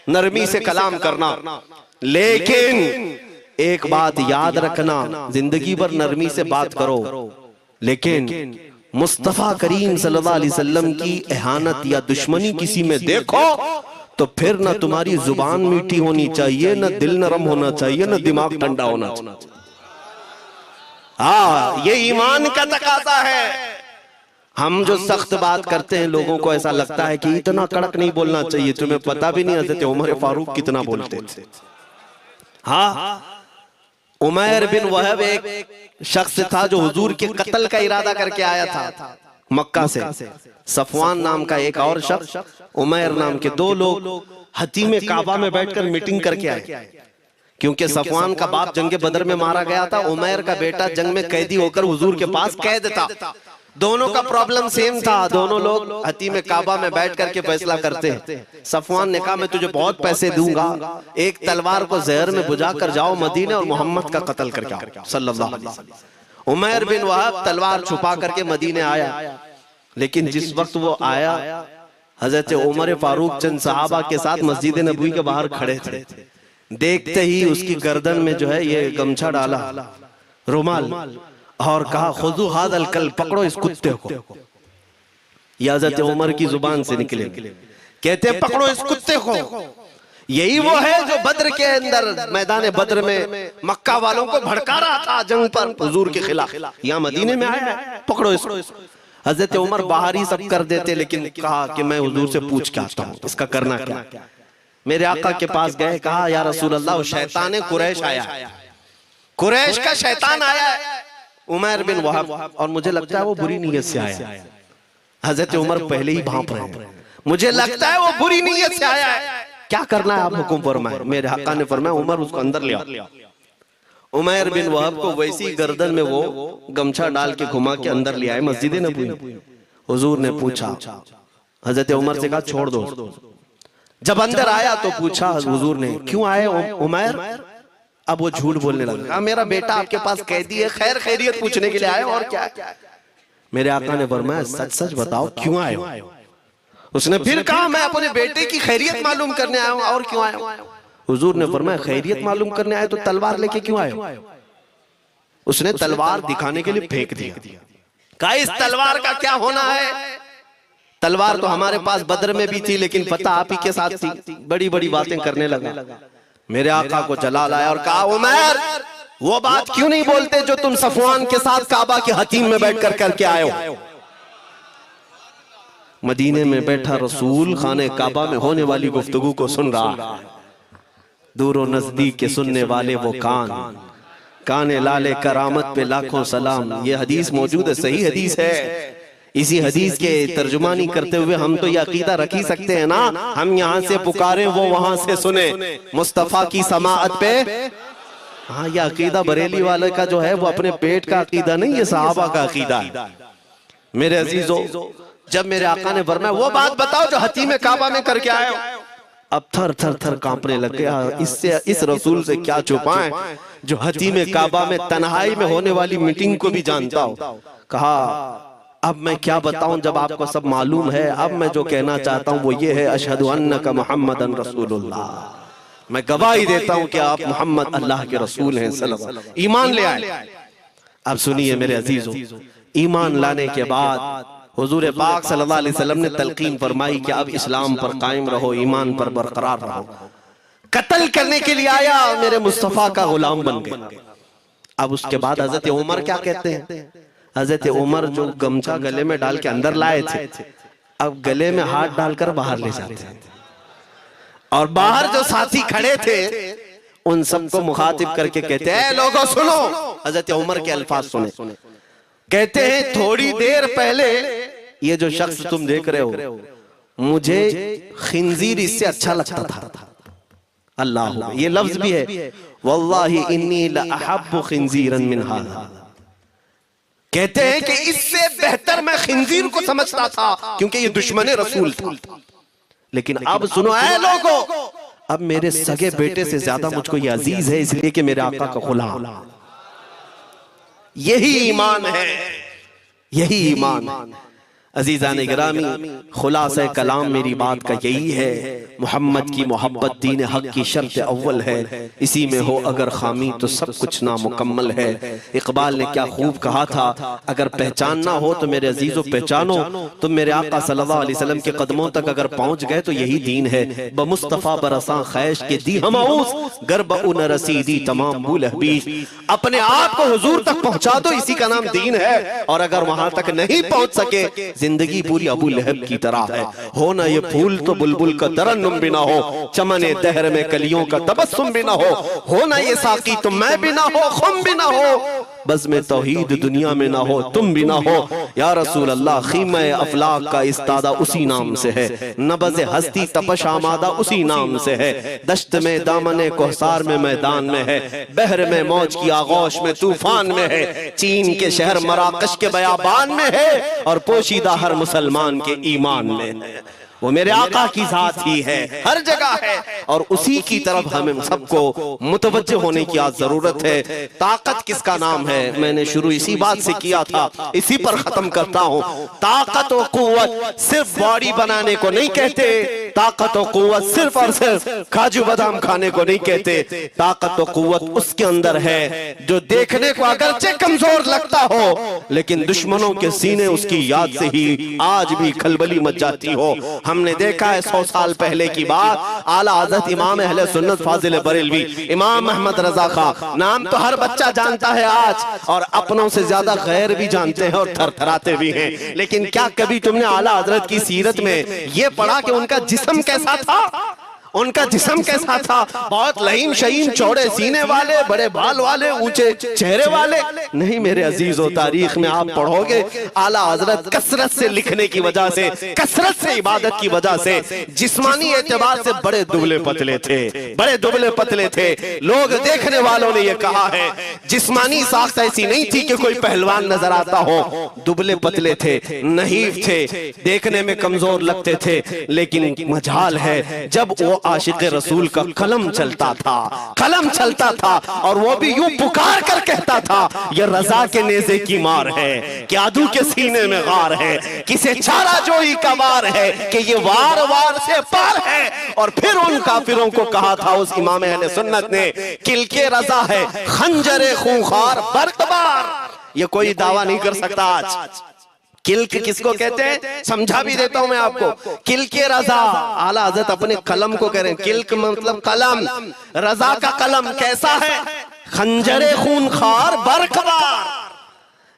A: नरमी से कलाम करना। लेकिन एक बात याद रखना, जिंदगी भर नरमी से बात करो, लेकिन मुस्तफा करीम सल्लल्लाहु अलैहि वसल्लम की एहानत या दुश्मनी किसी में देखो तो फिर ना तुम्हारी जुबान मीठी होनी चाहिए, ना दिल नरम होना चाहिए, ना दिमाग ठंडा होना चाहिए। हाँ, ये ईमान का तकाजा है। हम जो सख्त बात करते हैं लोगों को ऐसा लगता है कि इतना कड़क नहीं बोलना चाहिए, तुम्हें पता भी नहीं हज़रत उमर फारूक कितना बोलते थे। हाँ, उमैर बिन वहब एक शख्स था जो हुजूर के कत्ल का इरादा करके आया था मक्का से। सफवान नाम का एक और शख्स, उमैर नाम के दो लोग हतीम काबा में बैठकर मीटिंग करके आए, क्योंकि सफवान का बाप जंग बदर में मारा गया था, उमैर का बेटा जंग में कैदी होकर हुजूर के पास कैद था। दोनों का प्रॉब्लम सेम था, दोनों लोग हतीम काबा में बैठ करके फैसला करते हैं। सफवान ने कहा मैं तुझे बहुत पैसे दूंगा, एक तलवार को जहर में बुझा कर जाओ मदीने और मोहम्मद का कत्ल करके आओ सल्लल्लाहु अलैहि वसल्लम। उमैर बिन वहब तलवार छुपा करके मदीने आया, लेकिन जिस वक्त वो आया हजरत उमर फारूक चंद सहाबा के साथ मस्जिद नबवी के बाहर खड़े थे। देखते ही उसकी गर्दन में जो है ये गमछा डाला, रुमाल, और कहा खुदू हादल कल, पकड़ो इस कुत्ते को। ये हजरत उमर की जुबान से निकले, कहते पकड़ो इस कुत्ते को। यही वो है जो बद्र के अंदर मैदान बद्र में मक्का वालों को भड़का रहा था जंग पर हुजूर के खिलाफ, यहाँ मदीने में आया है, पकड़ो इसको। हजरत उमर बाहर ही सब कर देते, लेकिन कहा कि मैं हुजूर से पूछ के आता हूँ इसका करना क्या। मेरे आका के पास गए, कहा या रसूल अल्लाह शैतान कुरैश आया, कुरैश का शैतान आया है उमैर बिन वहब, और मुझे लगता है वो बुरी नीयत से आया है। हजरत उमर पहले ही भांप रहे हैं, मुझे लगता है वो बुरी नीयत से आया है, क्या करना है आप हुक्म फरमाए। मेरे आका ने फरमाया उमर उसको अंदर ले आओ। उमैर बिन वहब को वैसी गर्दन में वो गमछा डाल के घुमा के अंदर ले आए मस्जिद नबवी। हुजूर ने पूछा, हजरत उमर से कहा छोड़ दो। जब अंदर आया तो पूछा हुजूर ने क्यों आए उमैर। अब वो झूठ बोलने लगा, मेरा बेटा आपके पास कैदी है, खैर खैरियत पूछने के लिए आए और क्या। मेरे आका ने फरमाया सच सच बताओ क्यों आए हो। उसने फिर कहा मैं अपने बेटे की खैरियत मालूम करने आया हूं, और क्यों आया हूं। हुजूर ने फरमाया खैरियत मालूम करने आए तो तलवार लेके क्यों आए हो। उसने तलवार दिखाने के लिए फेंक दिया, कहा इस तलवार का क्या होना है। तलवार तो हमारे पास बद्र में भी थी, लेकिन फतह आप ही के साथ थी। बड़ी बड़ी बातें करने लगा। मेरे आका को जलाल आया और कहा उमर वो बात क्यों नहीं बोलते जो तुम सफवान के साथ काबा के हतीम में बैठकर करके आए हो। मदीने में बैठा रसूल खाने काबा में होने वाली गुफ्तगू को सुन रहा है। दूर नजदीक के सुनने वाले वो कान, काने लाले करामत पे लाखों सलाम। ये हदीस मौजूद है, सही हदीस है। इसी हदीस के तर्जुमानी करते हुए हम तो ये अकीदा रख ही सकते हैं ना, हम यहाँ से पुकारे वो वहां से सुने, मुस्तफा की समाअत पे। हाँ, ये अकीदा बरेली वाले का जो है वो अपने पेट का अकीदा नहीं, ये सहाबा का अकीदा है। मेरे अजीजों, जब मेरे आका ने फरमाया वो बात बताओ जो हतीम काबा में करके आए हो, अब थर थर थर कांपने लग गया। इससे इस रसूल से क्या छुपाएं जो हतीम काबा में तन्हाई में होने वाली मीटिंग को भी जानता हो। कहा अब मैं क्या बताऊं जब आपको सब मालूम है। अब मैं जो कहना चाहता हूं वो ये है, अशहदु अन्नका मुहम्मदन रसूलुल्लाह, मैं गवाही देता हूं कि आप मोहम्मद अल्लाह के रसूल हैं सल्लल्लाहु अलैहि वसल्लम। ईमान ले आए। अब सुनिए मेरे अजीजों, ईमान लाने के बाद हुजूर पाक सल्लल्लाहु अलैहि वसल्लम ने तलकीन फरमाई कि अब इस्लाम पर कायम रहो, ईमान पर बरकरार रहो। कत्ल करने के लिए आया, मेरे मुस्तफा का गुलाम बन गए। अब उसके बाद हजरत उमर क्या कहते हैं, हजरत उमर जो गमछा गले में डाल के अंदर लाए थे, अब गले में हाथ डालकर बाहर ले जाते हैं, और बाहर जो साथी खड़े थे उन सबको मुखातिब करके कहते हैं लोगों सुनो। हजरत उमर के अल्फाज सुने, कहते हैं थोड़ी देर पहले ये जो शख्स तुम देख रहे हो मुझे खिंजीर इससे अच्छा लगता था। अल्लाह, ये लफ्ज भी है, वल्लाही इन्नी लअहब्बु खिंजीरन मिन हाज़ा। कहते हैं कि इससे बेहतर मैं खिंजीर को समझता था क्योंकि ये दुश्मन रसूल था। लेकिन अब सुनो ऐ लोगों, अब मेरे सगे बेटे से ज्यादा मुझको ये अजीज है, इसलिए कि मेरे आका का गुलाम। यही ईमान है, यही ईमान है। अजीज़ान गिरामी, खुलासा कलाम मेरी बात का यही है, मोहम्मद की मोहब्बत दीन हक की शर्त अव्वल है, इसी में हो अगर खामी तो सब कुछ नामुकम्मल है। इकबाल ने क्या खूब कहा था, अगर पहचानना हो तो मेरे अजीज़ों पहचानो, तुम मेरे आका सल्लल्लाहु अलैहि वसल्लम के कदमों तक अगर पहुंच गए तो यही दीन है। बमुस्तफ़ा बरसा खैश के दी हमाऊस गर्ब उन रसीदी तमाम बुल हबीस। अपने आप को हुजूर तक पहुंचा दो, इसी का नाम दीन है। और अगर वहां तक नहीं पहुंच सके, जिंदगी पूरी अबू लहब की तरह है। हो ना ये फूल तो बुलबुल का तरन्नुम भी ना हो, चमने दहर में कलियों का तबस्सुम भी ना हो ना ये साकी तो मैं भी ना हो, खुम भी ना हो, बस में तौहीद दुनिया में ना हो, तुम भी ना हो। या रसूल अल्लाह, खीमे अफलाक का इस्तादा उसी नाम से है, नबज़ हस्ती तपश आमादा उसी नाम से है। दश्त में दामने कोहसार में मैदान में है, बहर में मौज की आगोश में तूफान में है, चीन के शहर मराकश के बयाबान में है, और पोशीदा हर मुसलमान के ईमान में है। वो मेरे आका की जात ही है, हर जगह है, और उसी की तरफ हमें सबको मुतवज्जे होने की आज जरूरत है। ताकत किसका नाम है, मैंने शुरू इसी बात से किया था, इसी पर खत्म करता हूँ। ताकत और कुव्वत सिर्फ बॉडी बनाने को नहीं कहते, ताकत और कुव्वत सिर्फ और सिर्फ काजू बादाम खाने को नहीं कहते। ताकत और कुव्वत उसके अंदर है जो देखने को अगरचे कमजोर लगता हो, लेकिन दुश्मनों के सीने उसकी याद से ही आज भी खलबली मच जाती हो। हमने देखा है 100 साल पहले की बात, आला हज़रत इमाम अहले सुन्नत फाजिल बरेलवी इमाम अहमद रजा खां, नाम तो हर बच्चा जानता है आज, और अपनों से ज्यादा गैर भी जानते हैं और थरथराते भी हैं। लेकिन क्या कभी तुमने आला हजरत की सीरत में ये पढ़ा कि उनका जिस्म कैसा था? उनका जिस्म कैसा था? बहुत लहीम शहीम, चौड़े सीने वाले, बड़े बाल वाले, ऊंचे चेहरे वाले? नहीं मेरे अजीजों, तारीख में आप पढ़ोगे आला हजरत कसरत से लिखने की वजह से, कसरत से इबादत की वजह से जिस्मानी एतबार से बड़े दुबले पतले थे, बड़े दुबले पतले थे। लोग देखने वालों ने यह कहा है जिस्मानी साख्त ऐसी नहीं थी कि कोई पहलवान नजर आता हो, दुबले पतले थे, नहीफ थे, देखने में कमजोर लगते थे। लेकिन मजाल है जब वो आशिक़ रसूल का कलम चलता था, कलम चलता था, और वो भी यूं पुकार कर कहता था, ये रजा के नेज़े की मार है कि आदू के सीने में गार है, किसे चारा जोई का वार है कि ये वार वार से पार है। और फिर उन काफिरों को कहा था उस इमाम अहले सुन्नत ने, किल के रजा है खंजरे खूंखार बरकबार। ये कोई दावा नहीं कर सकता आज। किल्क किसको कहते हैं समझा भी देता हूं मैं आपको। किल के रजा, आला हज़रत अपने कलम को कह रहे हैं, किल्क मतलब कलम, रजा का कलम कैसा है? खंजरे खूंखार बरकबार,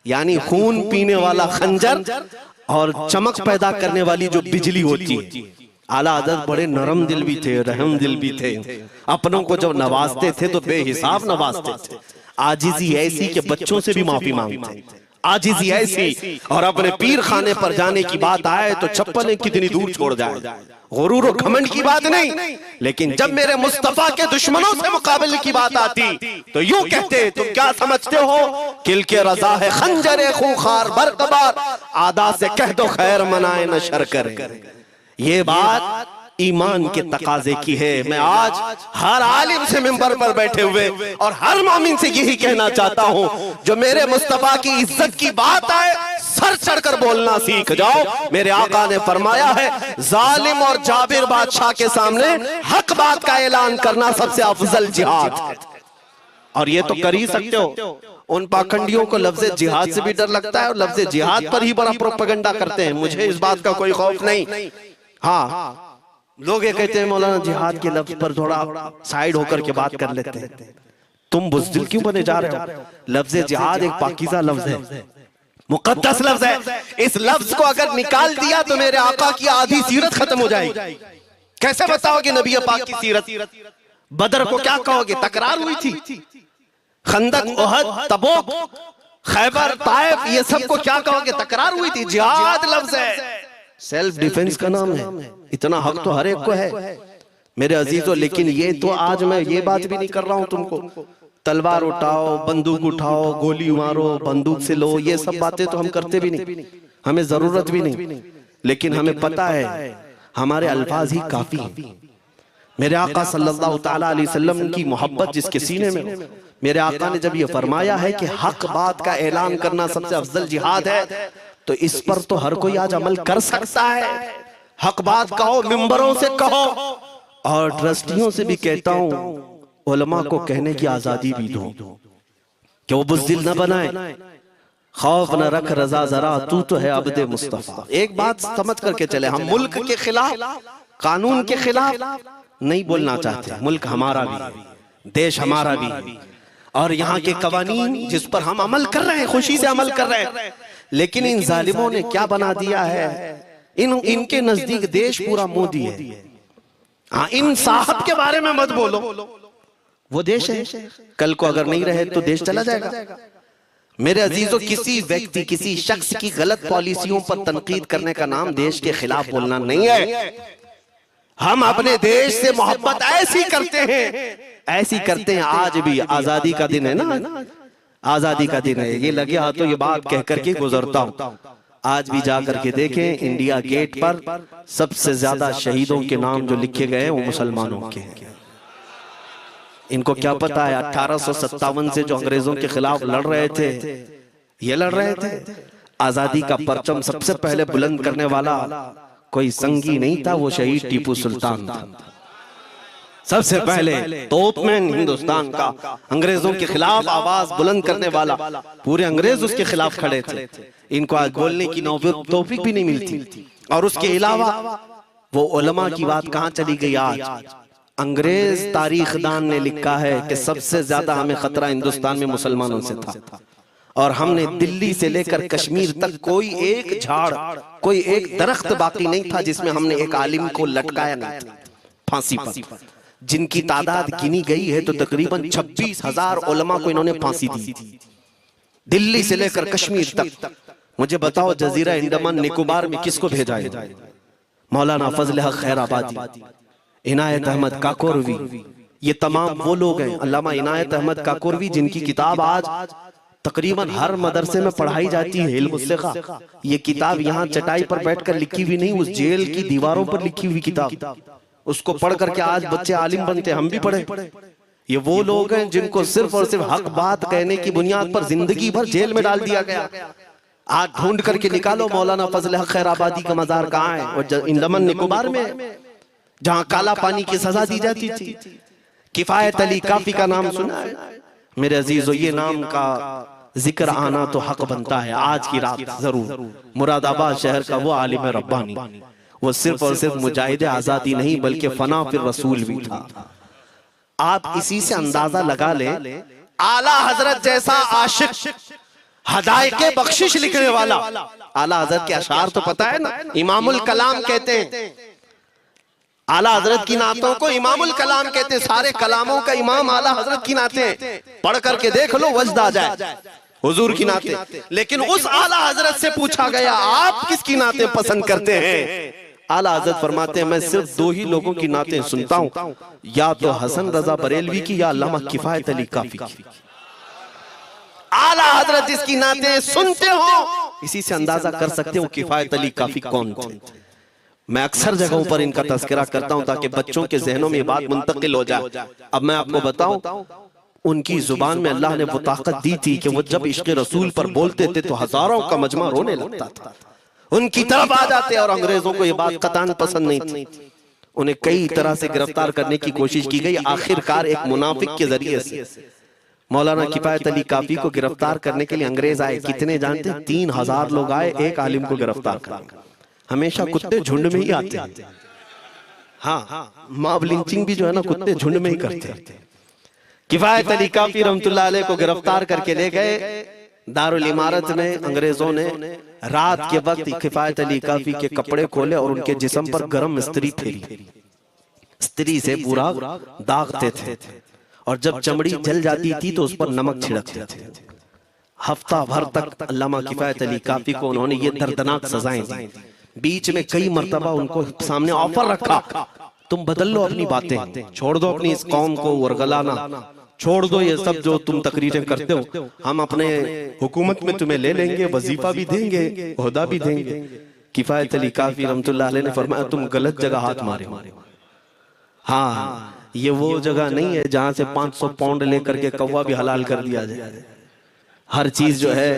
A: यानी खून पीने वाला खंजर और चमक पैदा करने वाली जो बिजली होती है। आला हज़रत बड़े नरम दिल भी थे, रहम दिल भी थे, अपनों को जब नवाजते थे तो बेहिसाब नवाजते थे। आजिज़ी ऐसी कि बच्चों से भी माफी मांगते, आजिज़ी ऐसी, और अपने पीर खाने पर जाने की बात आए तो चप्पलें कितनी दूर छोड़ जाए। गुरूर और घमंड की बात नहीं, लेकिन जब मेरे मुस्तफा के दुश्मनों से मुकाबले की बात आती तो यूं कहते, तुम क्या समझते हो? किल के रजा है खंजरे खूंखार बरकबार, आदा से कह दो खैर मनाए न शर करे। ये बात ईमान के तकाजे की है। मैं आज हर आलिम से मिंबर पर बैठे हुए और हर मोमिन से यही कहना चाहता हूं, जो मेरे मुस्तफा की इज्जत की बात आए सर चढ़कर बोलना सीख जाओ। मेरे आका ने फरमाया है, जालिम और जाबिर बादशाह के सामने हक बात का ऐलान करना सबसे अफजल जिहाद है। और ये तो कर ही सकते हो। उन पाखंडियों को लफ्ज़ जिहाद से भी डर लगता है और लफ्ज़ जिहाद पर ही बड़ा प्रोपेगेंडा करते हैं। मुझे इस बात का कोई खौफ नहीं। हाँ, लोग ये कहते हैं मौलाना जिहाद के लफ्ज पर थोड़ा साइड होकर के बात कर लेते हैं। तुम बुज़दिल क्यों बने जा रहे हो? लफ्ज जिहाद एक पाकीज़ा लफ्ज है, मुकद्दस लफ्ज है। इस लफ्ज को अगर निकाल दिया तो मेरे आका की आधी सीरत खत्म हो जाएगी। कैसे बताओगे नबी पाक की सीरत? बदर को क्या कहोगे? तकरार हुई थी। खंदक, ओहद, तबूक, खैबर, ताइफ, ये सब को क्या कहोगे? तकरार हुई थी। जिहाद लफ्ज है, सेल्फ डिफेंस का नाम है। इतना हक तो हर एक को है मेरे अजीजों। लेकिन ये तो आज मैं ये बात भी नहीं कर रहा हूं तुमको, तलवार उठाओ, बंदूक उठाओ, गोली मारो, बंदूक से लो, ये सब बातें तो हम करते भी नहीं, हमें जरूरत भी नहीं। लेकिन हमें पता है हमारे अल्फाज ही काफी हैं। मेरे आका सल्लल्लाहु तआला अलैहि वसल्लम की मोहब्बत जिसके सीने में हो, मेरे आका ने जब ये फरमाया है कि हक बात का ऐलान करना सबसे अफजल जिहाद है, तो इस पर तो हर कोई आज अमल कर सकता है। हक बात कहो, मिंबरों से कहो, और ट्रस्टियों से भी कहता हूं उलमा को कहने की आजादी भी दो कि वो बुज़दिल न बनाए, खौफ न रख रजा जरा, तू तो है अब्दे मुस्तफा। एक बात समझ करके चले, हम मुल्क के खिलाफ, कानून के खिलाफ नहीं बोलना चाहते। मुल्क हमारा भी, देश हमारा भी, और यहाँ के कवानीन जिस पर हम अमल कर रहे हैं, खुशी से अमल कर रहे हैं, लेकिन इन जालिमों ने क्या बना दिया है, इनके नजदीक देश पूरा मोदी है। हाँ, इन साहब के बारे में मत बोलो, वो देश है, कल को अगर नहीं रहे तो देश चला जाएगा। मेरे अजीजों, किसी व्यक्ति, किसी शख्स की गलत पॉलिसियों पर तनकीद करने का नाम देश के खिलाफ बोलना नहीं है। हम अपने देश से मोहब्बत ऐसी करते हैं, ऐसी करते हैं। आज भी आजादी का दिन है ना, आजादी का दिन है, ये लगे हाथों ये बात कह करके गुजरता हूं। आज भी जाकर के देखें, इंडिया गेट पर सबसे ज्यादा शहीदों के नाम जो लिखे गए हैं वो मुसलमानों के हैं। इनको क्या पता है 1857 से जो अंग्रेजों के खिलाफ लड़ रहे थे, ये लड़ रहे थे, आजादी का परचम सबसे पहले बुलंद करने वाला कोई संगी नहीं था, वो शहीद टीपू सुल्तान था। सबसे पहले तोपमैन हिंदुस्तान का, अंग्रेजों के खिलाफ आवाज बुलंद करने वाला, पूरे अंग्रेज उसके खिलाफ खड़े थे। इनको आज बोलने की तौफीक भी नहीं मिलती। और उसके अलावा वो उलमा की बात कहां चली गई आज। अंग्रेज तारीखदान ने लिखा है कि सबसे ज्यादा हमें खतरा हिंदुस्तान में मुसलमानों से था, और हमने दिल्ली से लेकर कश्मीर तक कोई एक झाड़, कोई एक दरख्त बाकी नहीं था जिसमें हमने एक आलिम को लटकाया नहीं था फांसी पर, जिनकी तादाद गिनी गई है तो तकरीबन 26,000 उलमा को इन्होंने फांसी दी, दिल्ली से लेकर कश्मीर तक। मुझे बताओ, जजीरा अंडमान निकोबार में किसको भेजा है? मौलाना फजल हक खैराबादी, इनायत अहमद काकोरवी, ये तमाम वो लोग हैं। अल्लामा इनायत अहमद काकोरवी, जिनकी किताब आज तकरीबन हर मदरसे में पढ़ाई जाती है, इल्म उस्सिका। ये किताब यहाँ चटाई पर बैठकर लिखी हुई नहीं, उस जेल की दीवारों पर लिखी हुई किताब, उसको पढ़ करके आज बच्चे आलिम बनते, हम भी पढ़े। ये वो लोग हैं जिनको सिर्फ और सिर्फ हक बात कहने की बुनियाद पर जिंदगी भर जेल में डाल दिया गया। आज ढूंढ करके निकालो मौलाना फजल हक खैराबादी का मजार कहाँ है, और अंडमान निकोबार में, जहाँ काला पानी की सजा दी जाती थी। किफायत अली काफी का नाम सुना है मेरे अजीजों? ये नाम का जिक्र आना तो हक बनता है आज की रात जरूर। मुरादाबाद शहर का वो आलिम रब्बानी, वो सिर्फ और सिर्फ मुजाहिद आजादी नहीं बल्कि फना फिर रसूल भी था। आप इसी से अंदाजा लगा ले, आला हजरत जैसा आशिक, हदायके बख्शिश लिखने वाला, आला हजरत के अशार तो पता है ना, इमामुल कलाम कहते हैं। आला हजरत की नातों को इमामुल कलाम कहते हैं, सारे कलामों का इमाम आला हजरत की नाते। पढ़ करके देख लो, वजद आ जाए हुजूर की नाते। लेकिन उस आला हजरत से पूछा गया, आप किसकी नाते पसंद करते हैं? आला हजरत फरमाते हैं, मैं सिर्फ दो ही लोगों की नाते सुनता हूं, या तो हसन रजा बरेलवी की या अल्लामा किफायत अली काफी की। आला हजरत जिसकी नाते सुनते हो, इसी से अंदाजा कर सकते हो किफायत अली काफी कौन थे। मैं अक्सर जगहों पर इनका तज़किरा करता हूं ताकि बच्चों के जहनों में ये बात मुंतकिल हो जाए। अब मैं आपको बताऊं, उनकी जुबान में अल्लाह ने वो ताकत दी थी कि वो जब इश्क़ रसूल पर बोलते थे तो हजारों का मजमा रोने लगता था, उनकी तरफ आ जाते। और अंग्रेजों को ये बात कतान पसंद नहीं थी। उन्हें कई तरह से गिरफ्तार करने की कोशिश की गई। आखिरकार एक मुनाफिक के जरिए से मौलाना किफायत अली काफी को गिरफ्तार करने के लिए अंग्रेज आए। कितने जानते? 3000 लोग आए एक आलिम को गिरफ्तार करने। हमेशा कुत्ते झुंड में ही आते हैं। हाँ, मॉब लिंचिंग भी जो है ना, कुत्ते झुंड में ही करते हैं। किफायत अली काफी रहमतुल्लाह अलैह को गिरफ्तार करके ले गए दारुल इमारत में। अंग्रेजों ने रात के वक्त किफायत अली काफी के कपड़े खोले और उनके जिस्म पर गर्म स्त्री फेरी। स्त्री से पूरा दागते थे, और जब चमड़ी जल जाती थी तो उस पर नमक छिड़कते थे। हफ्ता भर तक अल्लामा किफायत अली काफी को उन्होंने ये दर्दनाक सजाएं दी। बीच में कई मर्तबा उनको सामने ऑफर रखा, तुम बदल लो अपनी बातें, छोड़ दो अपनी इस कौम को वरगलाना, छोड़ दो ये सब जो तुम तकरीरें करते हो, हम अपने हुकूमत में तुम्हें ले लेंगे, वजीफा भी देंगे, ओहदा भी देंगे। किफायत अली काफी रहमतुल्लाह अलैह ने फरमाया, तुम गलत जगह हाथ मारे हो। हाँ, ये वो जगह नहीं है जहां से 500 पाउंड लेकर के कौवा भी हलाल कर दिया जाए। हर चीज जो है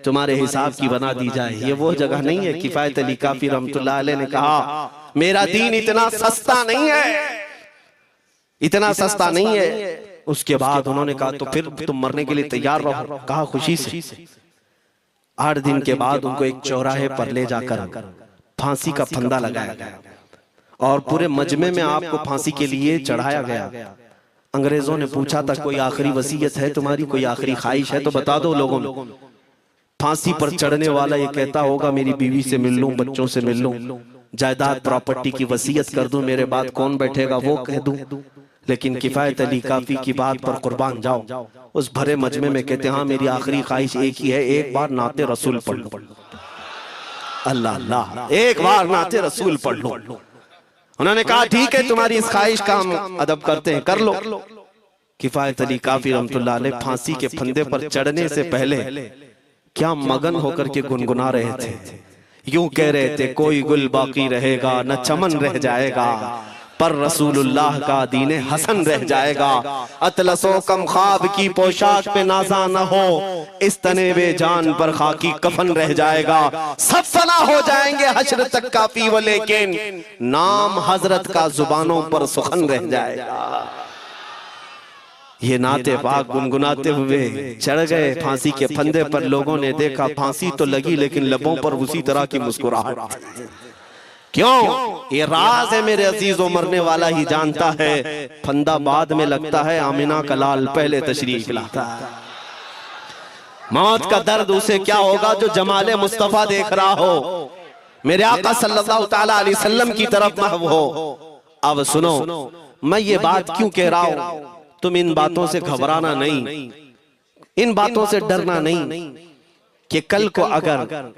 A: तुम्हारे हिसाब की बना दी जाए, ये वो जगह नहीं है। किफायत अली काफी रहमतुल्लाह अलैह ने कहा मेरा दीन इतना सस्ता नहीं है, इतना सस्ता नहीं है। उसके बाद उन्होंने कहा तो फिर तुम मरने के लिए तैयार रहो। कहा खुशी से। 8 दिन के बाद उनको एक चौराहे पर ले जाकर फांसी का फंदा लगाया गया और पूरे मजमे में आपको फांसी के लिए चढ़ाया गया। अंग्रेजों ने पूछा था कोई आखिरी वसीयत है तुम्हारी, कोई आखिरी ख्वाहिश है तो बता दो लोगों में। फांसी पर चढ़ने वाला ये कहता होगा मेरी बीवी से मिल लूं, बच्चों से मिल लूं, जायदाद प्रॉपर्टी की वसीयत कर दूं, मेरे बाद कौन बैठेगा वो कह दूं। लेकिन किफायत अली काफी की बात पर कुर्बान जाओ। उस भरे मजमे में कहते हाँ मेरी आखिरी ख्वाहिश एक ही है, एक बार नाते रसूल पढ़ लो। अल्लाह अल्लाह, एक बार नाते रसूल पढ़ लो। उन्होंने कहा ठीक है तुम्हारी इस ख्वाहिश का हम अदब करते हैं, कर लो। किफायत अली काफी रहमतुल्लाह अलैह फांसी के फंदे पर चढ़ने से पहले क्या मगन होकर के गुनगुना रहे थे, यूं कह रहे थे कोई गुल बाकी रहेगा न चमन रह जाएगा, पर रसूलुल्लाह का दीने हसन रह जाएगा। अतलसो कम ख्वाब की पोशाक पे नाजा न हो, इस तने वे जान पर खाकी कफन रह जाएगा। सब फना हो जाएंगे हश्र तक काफी वो, लेकिन नाम हजरत का जुबानों पर सुखन रह जाएगा। ये नाते पाक गुनगुनाते हुए चढ़ गए फांसी के फंदे पर। लोगों ने देखा फांसी तो लगी लेकिन लबों पर उसी तरह की मुस्कुराहट। क्यों? ये राज है मेरे अजीजों, मरने वाला ही जानता है। फंदा बाद में लगता है, आमिना का लाल पहले तशरीफ लाता है। मौत का दर्द उसे क्या होगा जो जमाले मुस्तफा देख रहा हो, मेरे आका सल्लल्लाहु तआला अलैहि वसल्लम की तरफ महव हो। अब सुनो, मैं ये बात क्यों कह रहा हूं, तुम इन बातों से घबराना नहीं, इन बातों से डरना नहीं कि कल को अगर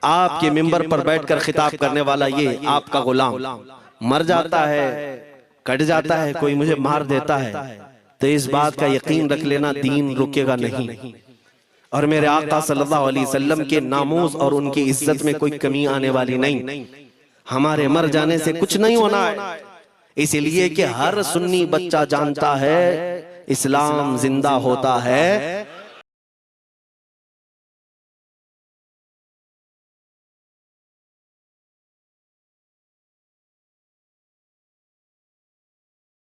A: आपके मिंबर पर बैठकर खिताब करने वाला ये आपका गुलाम मर जाता है, कट जाता है, कोई मुझे मार देता है, तो इस बात का यकीन रख लेना दीन रुकेगा नहीं। और मेरे आका सल्लल्लाहु अलैहि वसल्लम के नामूस और उनकी इज्जत में कोई कमी आने वाली नहीं। हमारे मर जाने से कुछ नहीं होना है, इसलिए कि हर सुन्नी बच्चा जानता है इस्लाम जिंदा होता है